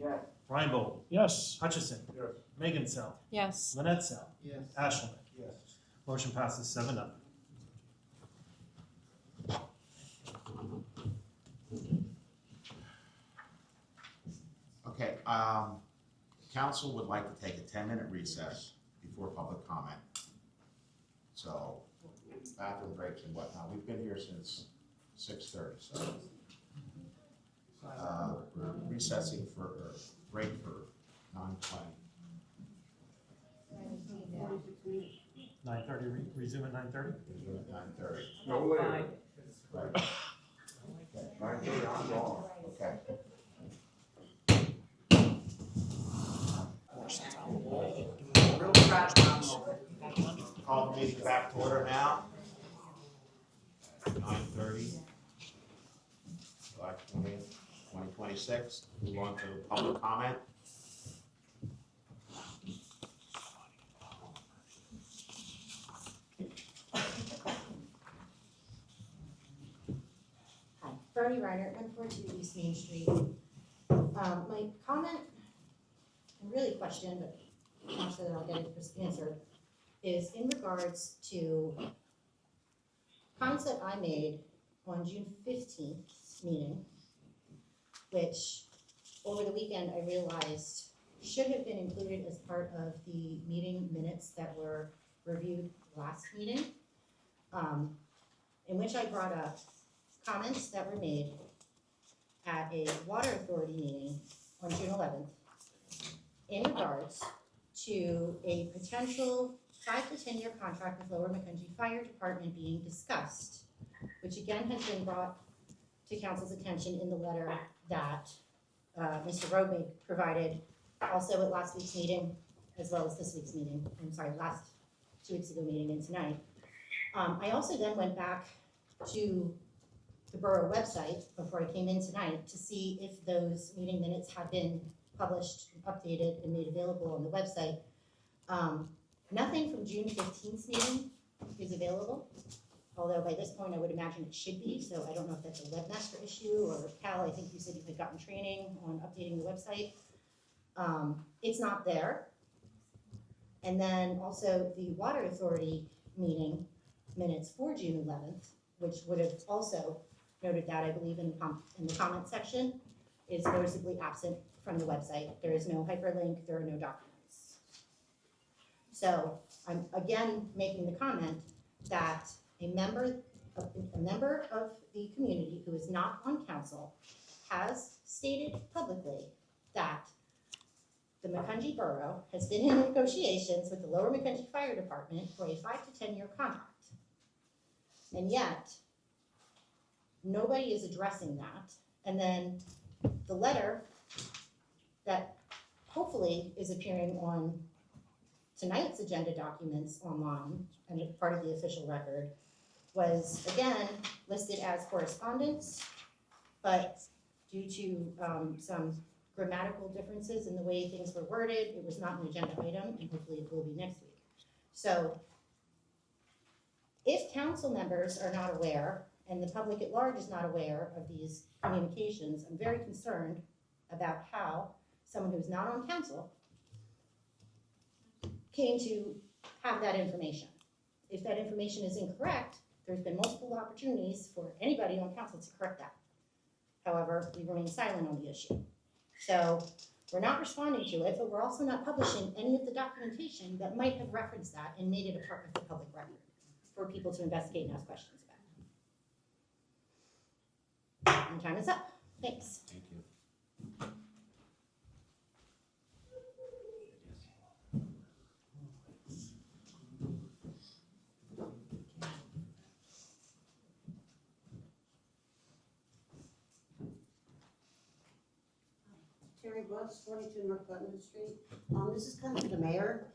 Yes. Reinbold. Yes. Hutchison. Yes. Megan Sell. Yes. Lynette Sell. Yes. Ashelman. Yes. Motion passes 7-0. Okay, council would like to take a 10-minute recess before public comment. So, bathroom breaks and whatnot. We've been here since 6:30, so. We're recessing for, or break for 9:20. 9:30, resume at 9:30? Resume at 9:30. No later. Right. 9:30, I'm gone. Okay. Real trash, Call the meeting back to order now. 9:30. July 20th, 2026. Move on to public comment. Hi, Bernie Reiner, 142 East Main Street. My comment, and really question, but not sure that I'll get it answered, is in regards to concept I made on June 15th meeting, which over the weekend I realized should have been included as part of the meeting minutes that were reviewed last meeting, in which I brought up comments that were made at a water authority meeting on June 11th in regards to a potential 5 to 10 year contract with Lower Macungie Fire Department being discussed, which again has been brought to council's attention in the letter that Mr. Roby provided also at last week's meeting, as well as this week's meeting, last 2 weeks ago meeting and tonight. I also then went back to the borough website before I came in tonight to see if those meeting minutes have been published, updated, and made available on the website. Nothing from June 15th meeting is available, although by this point I would imagine it should be, so I don't know if that's a webmaster issue, or Cal, I think you said you had gotten training on updating the website. It's not there. And then also the water authority meeting minutes for June 11th, which would have also noted that, I believe, in the comment section, is noticeably absent from the website. There is no hyperlink, there are no documents. So I'm again making the comment that a member of the community who is not on council has stated publicly that the Macungie Borough has been in negotiations with the Lower Macungie Fire Department for a 5 to 10 year contract. And yet, nobody is addressing that. And then the letter that hopefully is appearing on tonight's agenda documents online and part of the official record was again listed as correspondence, but due to some grammatical differences in the way things were worded, it was not an agenda item, and hopefully it will be next week. So if council members are not aware, and the public at large is not aware of these communications, I'm very concerned about how someone who's not on council came to have that information. If that information is incorrect, there's been multiple opportunities for anybody on council to correct that. However, we remain silent on the issue. So we're not responding to it, but we're also not publishing any of the documentation that might have referenced that and made it a part of the public record for people to investigate and ask questions about. And time is up. Thanks. Thank you. Terry Buss, 42 North Putnam Street. This is kind of the mayor.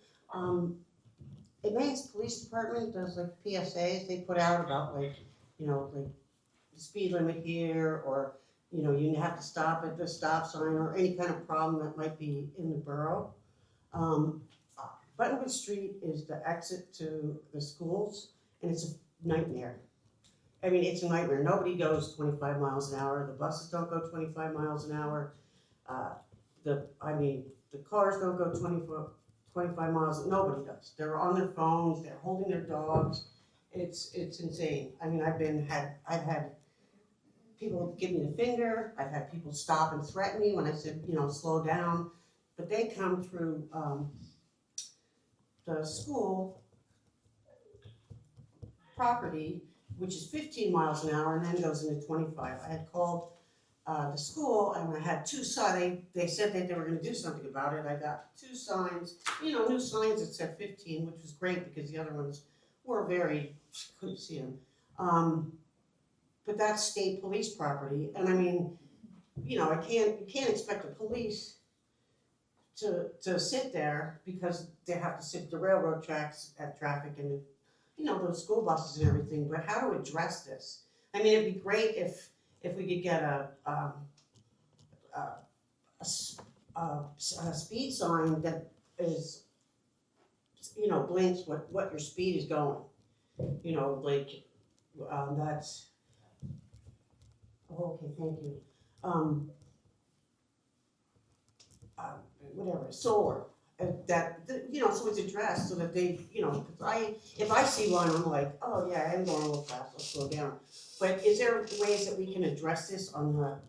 Advanced Police Department does like PSAs they put out about like the speed limit here, or you have to stop at the stop sign, or any kind of problem that might be in the borough. Buttonwood Street is the exit to the schools, and it's a nightmare. I mean, it's a nightmare. Nobody goes 25 miles an hour. The buses don't go 25 miles an hour. The cars don't go 25 miles. Nobody does. They're on their phones. They're holding their dogs. It's insane. I mean, I've had people give me the finger, I've had people stop and threaten me when I said, slow down. But they come through, the school property, which is 15 miles an hour and then goes into 25. I had called the school and I had two signs, they said that they were gonna do something about it. I got two signs, new signs that said 15, which was great because the other ones were couldn't see them. But that's state police property, and I mean, you can't expect the police to sit there because they have to sit at the railroad tracks at traffic and, those school buses and everything, but how to address this? I mean, it'd be great if we could get a speed sign that is, blinks what your speed is going. That's, okay, thank you. Whatever, solar, so it's addressed so that they, if I see one, I'm like, oh yeah, I'm going a little fast, I'll slow down. But is there ways that we can address this on the,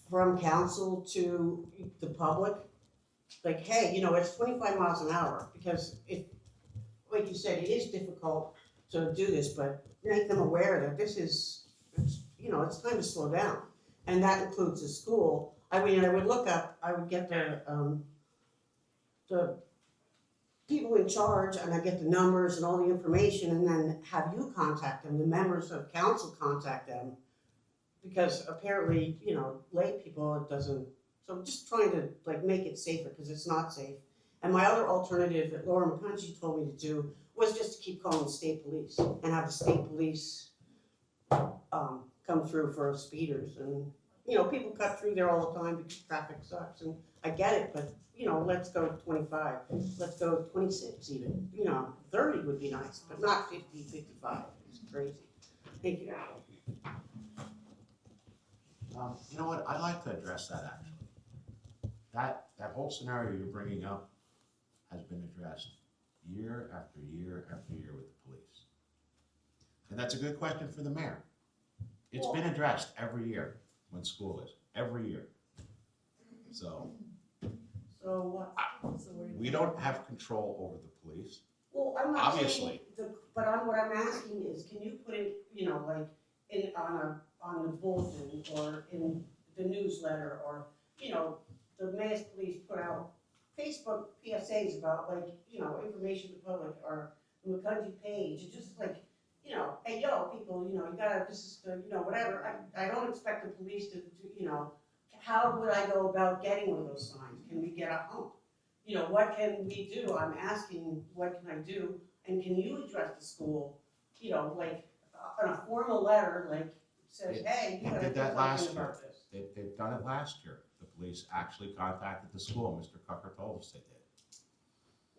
from council to the public? Like, hey, it's 25 miles an hour, because like you said, it is difficult to do this, but make them aware that it's time to slow down. And that includes the school. I mean, I would get the people in charge, and I get the numbers and all the information, and then have you contact them, the members of council contact them. Because apparently, lay people, it doesn't, so I'm just trying to make it safer, because it's not safe. And my other alternative that Laura Macungie told me to do was just to keep calling the state police and have the state police come through for speeders. And, people cut through there all the time because traffic sucks, and I get it, but, let's go 25, let's go 26 even, 30 would be nice, but not 50, 55, it's crazy. Thank you. You know what, I'd like to address that actually. That whole scenario you're bringing up has been addressed year after year after year with the police. And that's a good question for the mayor. It's been addressed every year when school is, every year. So what? We don't have control over the police. Well, I'm not Obviously. saying, what I'm asking is, can you put it, on the bulletin or in the newsletter, or, the Mass Police put out Facebook PSAs about information to the public, or the Macungie page, it's just hey, yo, people, you gotta, this is the, whatever. I don't expect the police to, how would I go about getting one of those signs? Can we get a hump? What can we do? I'm asking, what can I do? And can you address the school, in a formal letter, says, hey, you They gotta did do that last something year. about this. They've done it last year. The police actually contacted the school. Mr. Cucker told us they did.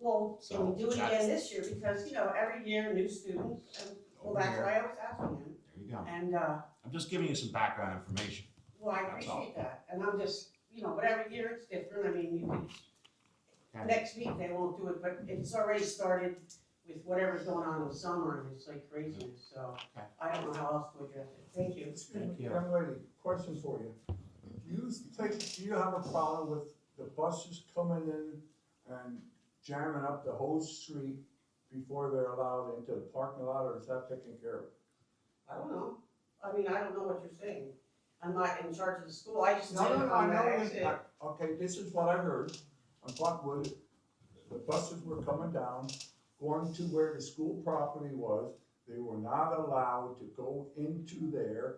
Well, So can we do it that's- again this year? Because, every year, new students, and, well, Over that's here. why I was asking him. There you go. And, I'm just giving you some background information. well, I That's all. appreciate that. And I'm just, but every year it's different. I mean, you could, Okay. next week they won't do it, but it's already started with whatever's going on in the summer, and it's like craziness, so Okay. I don't know how else to address it. Thank you. Thank you. Young lady, question for you. Do you have a problem with the buses coming in and jamming up the whole street before they're allowed into the parking lot, or is that taken care of? I don't know. I mean, I don't know what you're saying. I'm not in charge of the school. I just No, live I on the know, exit. okay, this is what I heard on Buckwood. The buses were coming down, going to where the school property was. They were not allowed to go into there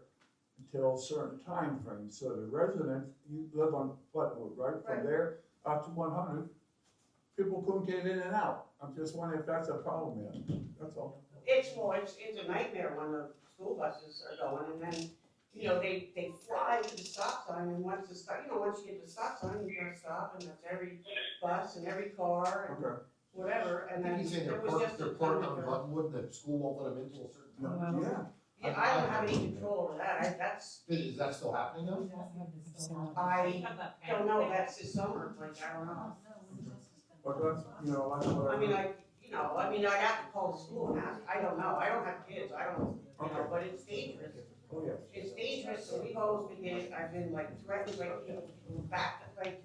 until certain time frames. So the residents, you live on Buckwood, right? Right. From there up to 100, people couldn't get in and out. I'm just wondering if that's a problem yet. That's all. It's a nightmare when the school buses are going, and then, they fly to the stop sign, and once you get to the stop sign, you gotta stop, and that's every bus and every car and Okay. whatever, and then I think he's saying it was just they're a parked kind on of a- Buttonwood, the school won't let them into a certain time. Yeah. Yeah, I don't have any control over that. Is that still happening though? I don't know, that's this summer, I don't know. But that's, that's what I mean, I'd have to call the school and ask, I don't know, I don't have kids, I don't, but it's dangerous. Oh, yes. It's dangerous, and we've always been, I've been like threatened, like people to go back, like,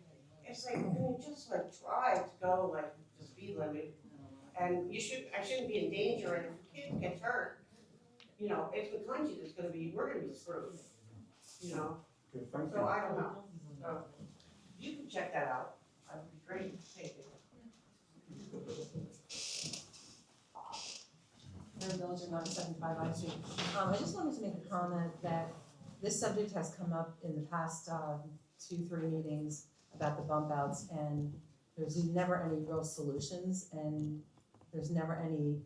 it's like, you just like try to go like the speed limit. And I shouldn't be in danger, and if a kid gets hurt, you know, it's Macungie that's gonna be, we're gonna be screwed, you know? Okay, thank So you. I don't know, so, you can check that out, that would be great, thank you. Mary Billinger, 975 IC. I just wanted to make a comment that this subject has come up in the past 2-3 meetings about the bump outs, and there's never any real solutions, and there's never any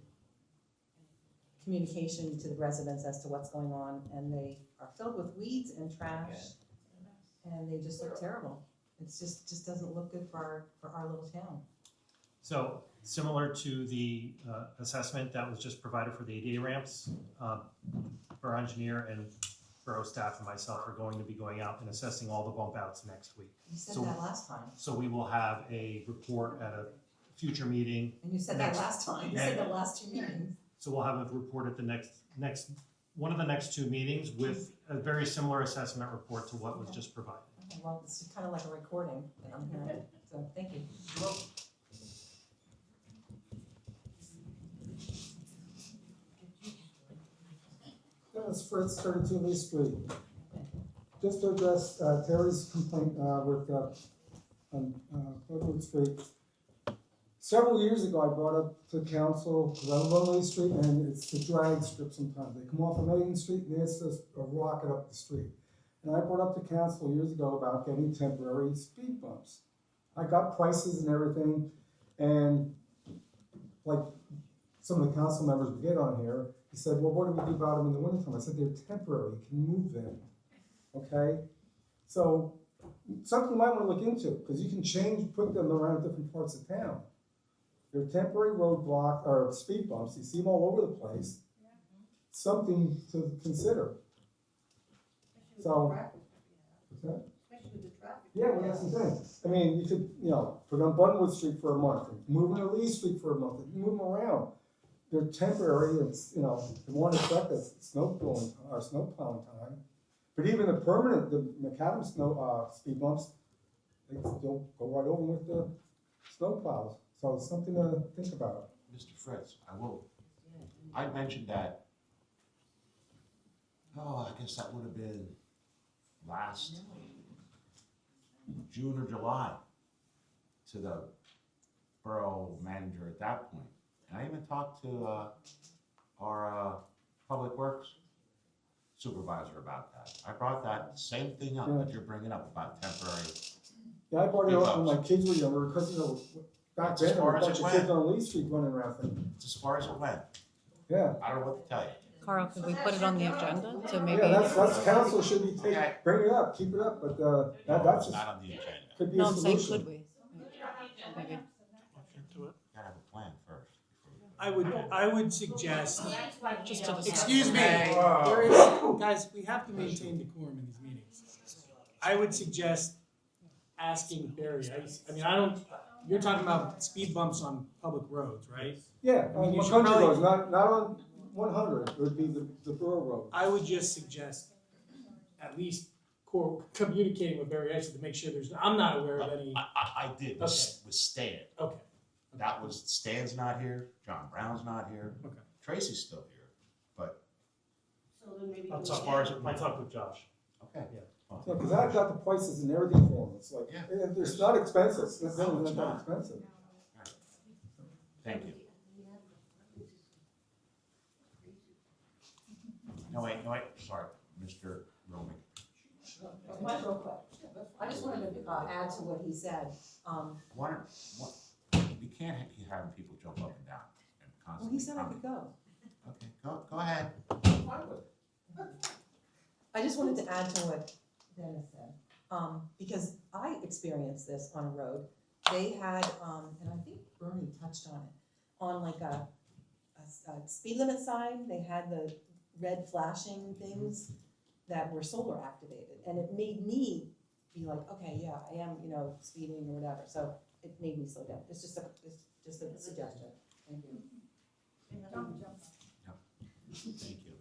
communication to the residents as to what's going on, and they are filled with weeds and trash, and they just look terrible. It's just doesn't look good for our little town. So similar to the assessment that was just provided for the ADA ramps, our engineer and borough staff and myself are going to be going out and assessing all the bump outs next week. You said So- that last time. So we will have a report at a future meeting. And you said that last time. You said the last 2 meetings. So we'll have a report at the next one of the next 2 meetings with a very similar assessment report to what was just provided. Okay, well, it's kind of like a recording that I'm hearing, so thank you. Dennis Fritz, 32 Lee Street. Just to address Terry's complaint with on Cloverwood Street. Several years ago, I brought up to council, because I live on Lee Street, and it's the drag strip sometimes. They come off of Main Street and it's just a rocket up the street. And I brought up to council years ago about getting temporary speed bumps. I got prices and everything, and like some of the council members would get on here, he said, well, what do we do about them in the wintertime? I said, they're temporary, you can move them, okay? So, something you might want to look into, because you can put them around different parts of town. They're temporary roadblock, or speed bumps, you see them all over the place. Something to consider. So, what's that? Yeah, well, that's the thing. I mean, you could, put on Bunwood Street for a month, move them to Lee Street for a month, you move them around. They're temporary, it's, they won't affect us snow plowing time. But even the permanent, the macadam speed bumps, they still go right over with the snow plows. So it's something to think about. Mr. Fritz, I mentioned that, I guess that would have been last June or July to the borough manager at that point. And I even talked to our public works supervisor about that. I brought that same thing up that you're bringing up about temporary. Yeah, I brought it up when my kids were younger, because, back then, there were a bunch of kids on Lee Street running around thinking. It's as far as it went. Yeah. I don't know what to tell you. Carl, could we put it on the agenda to maybe? Yeah, that's council should be bring it up, keep it up, but that's just. Not on the agenda. Could be No, a I'm saying, solution. could we? Maybe. Gotta have a plan first. I would suggest, Just to decide. excuse me, Wow. there is, guys, we have to maintain decorum in these meetings. I would suggest asking Barry, you're talking about speed bumps on public roads, right? Yeah, I mean, on you should Macungie probably- roads, not on 100, it would be the Borough Road. I would just suggest at least communicating with Barry Eisen to make sure I'm not aware of any. I did with Stan. Okay. That was, Stan's not here, John Brown's not here. Okay. Tracy's still here, but So then maybe. As far as, I talked with Josh. okay. Yeah. Yeah, because I've got the prices and everything for them, it's like, it's not expensive, it's it's not not. expensive. Thank you. No, wait, sorry, Mr. Roman. Real quick. I just wanted to add to what he said. You can't keep having people jump up and down and Well, constantly. he said I could go. Okay, go ahead. I just wanted to add to what Dennis said, because I experienced this on a road. They had, and I think Bernie touched on it, on like a speed limit sign, they had the red flashing things that were solar activated, and it made me be like, okay, yeah, I am, speeding or whatever, so it made me slow down. It's just a suggestion. Thank you. Thank you.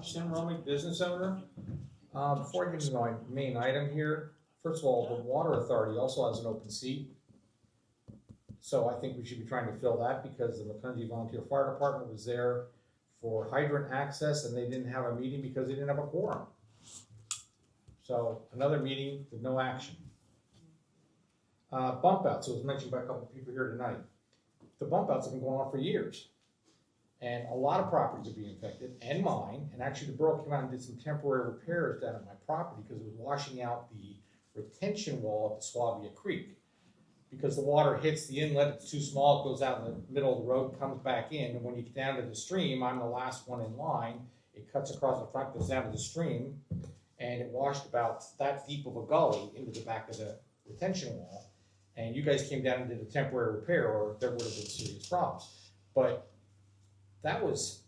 Tim Romick, business owner. Before I get into my main item here, first of all, the Water Authority also has an open seat. So I think we should be trying to fill that because the Macungie Volunteer Fire Department was there for hydrant access and they didn't have a meeting because they didn't have a quorum. So another meeting with no action. Bump outs, it was mentioned by a couple of people here tonight. The bump outs have been going on for years. And a lot of properties are being affected, and mine, and actually the borough came out and did some temporary repairs down at my property because it was washing out the retention wall at the Swabia Creek. Because the water hits the inlet, it's too small, it goes out in the middle of the road, comes back in, and when you get down to the stream, I'm the last one in line, it cuts across the front, goes down to the stream, and it washed about that deep of a gully into the back of the retention wall. And you guys came down and did a temporary repair, or there would have been serious problems. But that was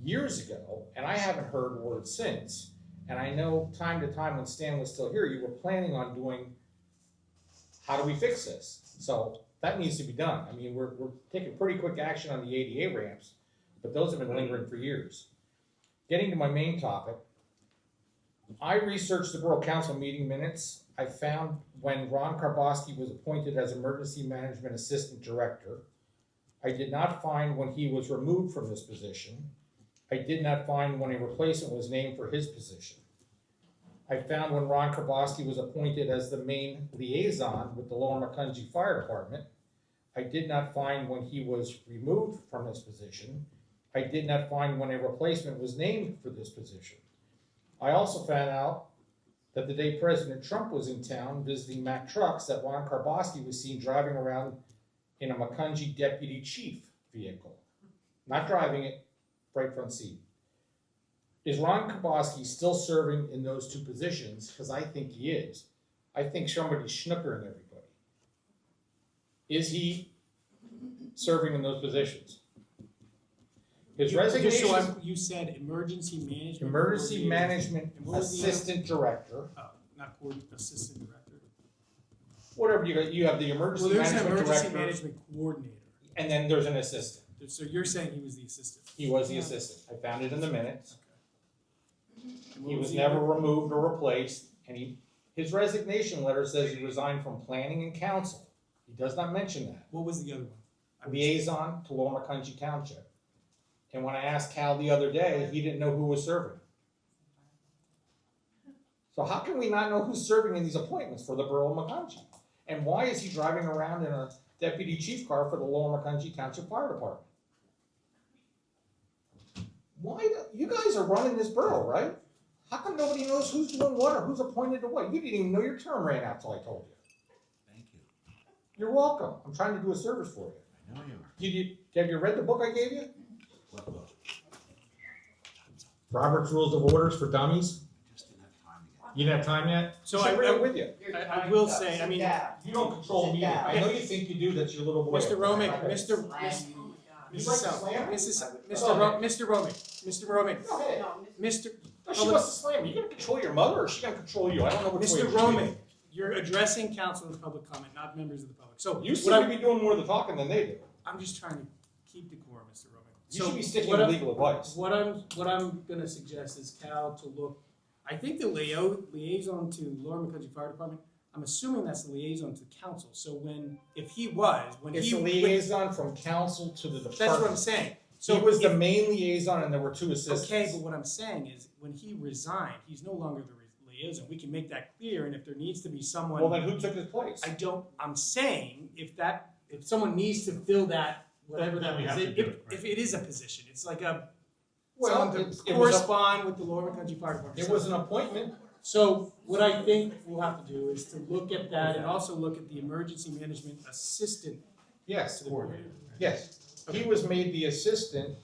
years ago, and I haven't heard word since. And I know time to time when Stan was still here, you were planning on doing, how do we fix this? So that needs to be done. I mean, we're taking pretty quick action on the ADA ramps, but those have been lingering for years. Getting to my main topic, I researched the Borough Council meeting minutes. I found when Ron Karboski was appointed as Emergency Management Assistant Director. I did not find when he was removed from this position. I did not find when a replacement was named for his position. I found when Ron Karboski was appointed as the main liaison with the Lower Macungie Fire Department. I did not find when he was removed from this position. I did not find when a replacement was named for this position. I also found out that the day President Trump was in town visiting Mack trucks, that Ron Karboski was seen driving around in a Macungie deputy chief vehicle. Not driving it, right front seat. Is Ron Karboski still serving in those two positions? Because I think he is. I think somebody's schnookering everybody. Is he serving in those positions? His resignation. Just so you said emergency management. Emergency management And what was the assistant director. Oh, not assistant director. Whatever you have the emergency Well, there's an management emergency director, management coordinator. and then there's an assistant. So you're saying he was the assistant? He was the assistant. I found it in the minutes. And what He was the never other- removed or replaced, and his resignation letter says he resigned from planning and council. He does not mention that. What was the other one? Liaison to Lower Macungie Township. And when I asked Cal the other day, he didn't know who was serving. So how can we not know who's serving in these appointments for the Borough of Macungie? And why is he driving around in a deputy chief car for the Lower Macungie Township Fire Department? You guys are running this borough, right? How come nobody knows who's doing what or who's appointed to what? You didn't even know your term ran out till I told you. Thank you. You're welcome. I'm trying to do a service for you. I know you are. Have you read the book I gave you? What book? Robert's Rules of Orders for Dummies. Just didn't have time to get. You didn't have time yet? So Should I bring it with you. I will say, I mean, You don't control me. I know you think you do, that's your little boy. Mr. Romick, Okay. Mr. You like to slam me? Mr. Romick, Go ahead. Mr. No, she wants to slam me. You gonna control your mother or is she gonna control you? I don't know which way. Mr. it should be. Romick, you're addressing council and public comment, not members of the public. So You what seem I- to be doing more of the talking than they do. I'm just trying to keep decorum, Mr. Romick. You should be sticking what with I'm- legal advice. What I'm gonna suggest is Cal to look, I think the liaison to Lower Macungie Fire Department, I'm assuming that's the liaison to council. So when It's a liaison from council to the department. That's what I'm saying. So He was the if- main liaison and there were two assistants. Okay, but what I'm saying is, when he resigned, he's no longer the liaison. We can make that clear, and if there needs to be someone. Well, then who took his place? I'm saying, if someone needs to fill that, whatever Then that we have position, to do it, right. if it is a position, it's like Well, someone to it was a- correspond with the Lower Macungie Fire Department. It was an appointment. So what I think we'll have to do is to look at that and also look at the emergency management assistant. Yes. To the coordinator. Yes. He was made the assistant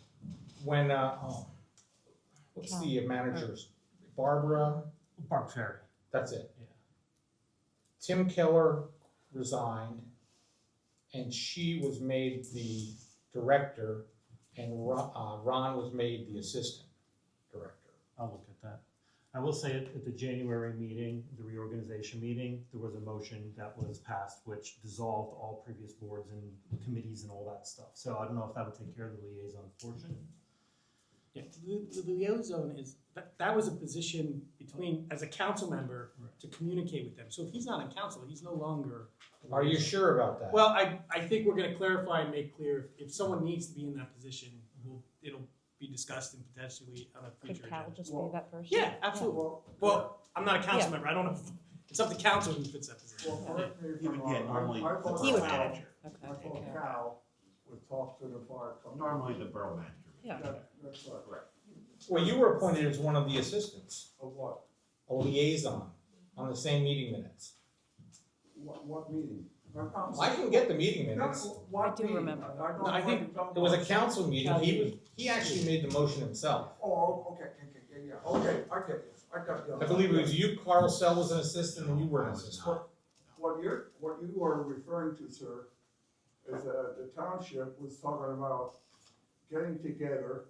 when, what's the manager's? Barbara? Barb Ferry. That's it. Yeah. Tim Keller resigned, and she was made the director, and Ron was made the assistant director. I'll look at that. I will say at the January meeting, the reorganization meeting, there was a motion that was passed which dissolved all previous boards and committees and all that stuff. So I don't know if that would take care of the liaison portion. Yeah, the liaison is, that was a position between, as a council member, to communicate with them. So if he's not on council, he's no longer. a Are you liaison. sure about that? Well, I think we're gonna clarify and make clear, if someone needs to be in that position, it'll be discussed and potentially on a future Could Cal agenda. just be that person? Yeah, absolutely. Well, I'm not a council Yeah. member, I don't know, it's up to council who fits that position. Well, correct me if You I'm would get wrong. normally I thought He would Cal- get it. I Okay. thought Cal would talk to the fire company. Normally the borough manager. Yeah. That's right. Correct. Well, you were appointed as one of the assistants, Of what? a liaison, on the same meeting minutes. What meeting? I can get the meeting minutes. What I do meeting? remember. don't No, I know what think you're talking It was a about. council meeting, he actually made the motion himself. Oh, okay, yeah, okay, I get you, I got you. I believe it was you, Carl Sell was an assistant, and you were an I was assistant. What you are referring to, sir, is that the township was talking about getting together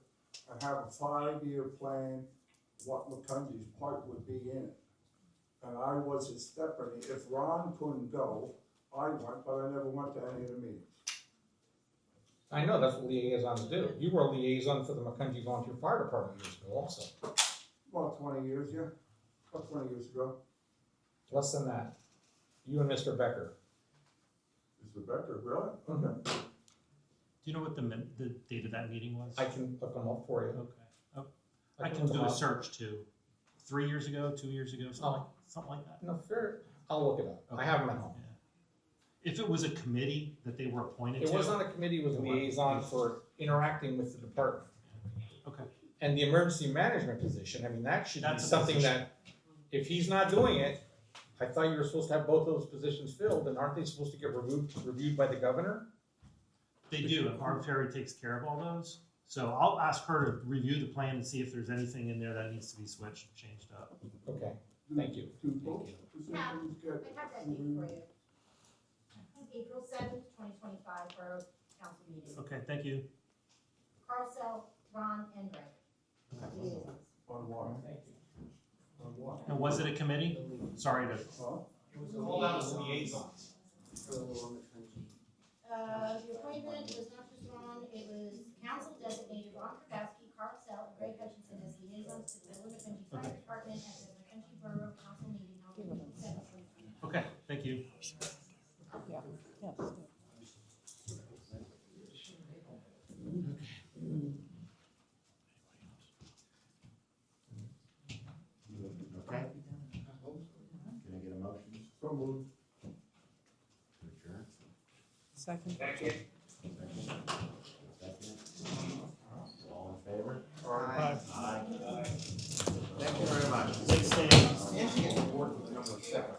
and have a 5-year plan, what Macungie's part would be in it. And I was his deputy. If Ron couldn't go, I went, but I never went to any of the meetings. I know, that's what liaisons do. You were a liaison for the Macungie Volunteer Fire Department years ago also. About 20 years, yeah, about 20 years ago. Less than that. You and Mr. Becker. Mr. Becker, really? Mhm. Okay. Do you know what the date of that meeting was? I can look them up for you. Okay. Oh, I can look do them a up. search too. 3 years ago, 2 years ago, something like that. No, fair. I'll look it up. I have them at home. Yeah. If it was a committee that they were appointed It to. was not a committee, it was a liaison for interacting with the department. Okay. And the emergency management position, I mean, that should be That's a something position. that, if he's not doing it, I thought you were supposed to have both those positions filled, and aren't they supposed to get reviewed by the governor? They do, and Harv Ferry takes care of all those. So I'll ask her to review the plan and see if there's anything in there that needs to be switched, changed up. Okay, thank you. Do both positions I get? have that date for you. April 7th, 2025 for our council meeting. Okay, thank you. Carl Sell, Ron, and Greg. Liaisons. On what? Thank you. On what? And was it a committee? Sorry to. Huh? It was all out of liaisons. The appointment was not just Ron, it was council designated Ron Kravowski, Carl Sell, and Greg Hutchinson as liaisons to the Village of Macungie Fire Department at the Macungie Borough Council meeting held on April 7th. Okay, thank you. Yeah, yes. Okay? Can I get a motion So moved. to adjourn? Second. Second.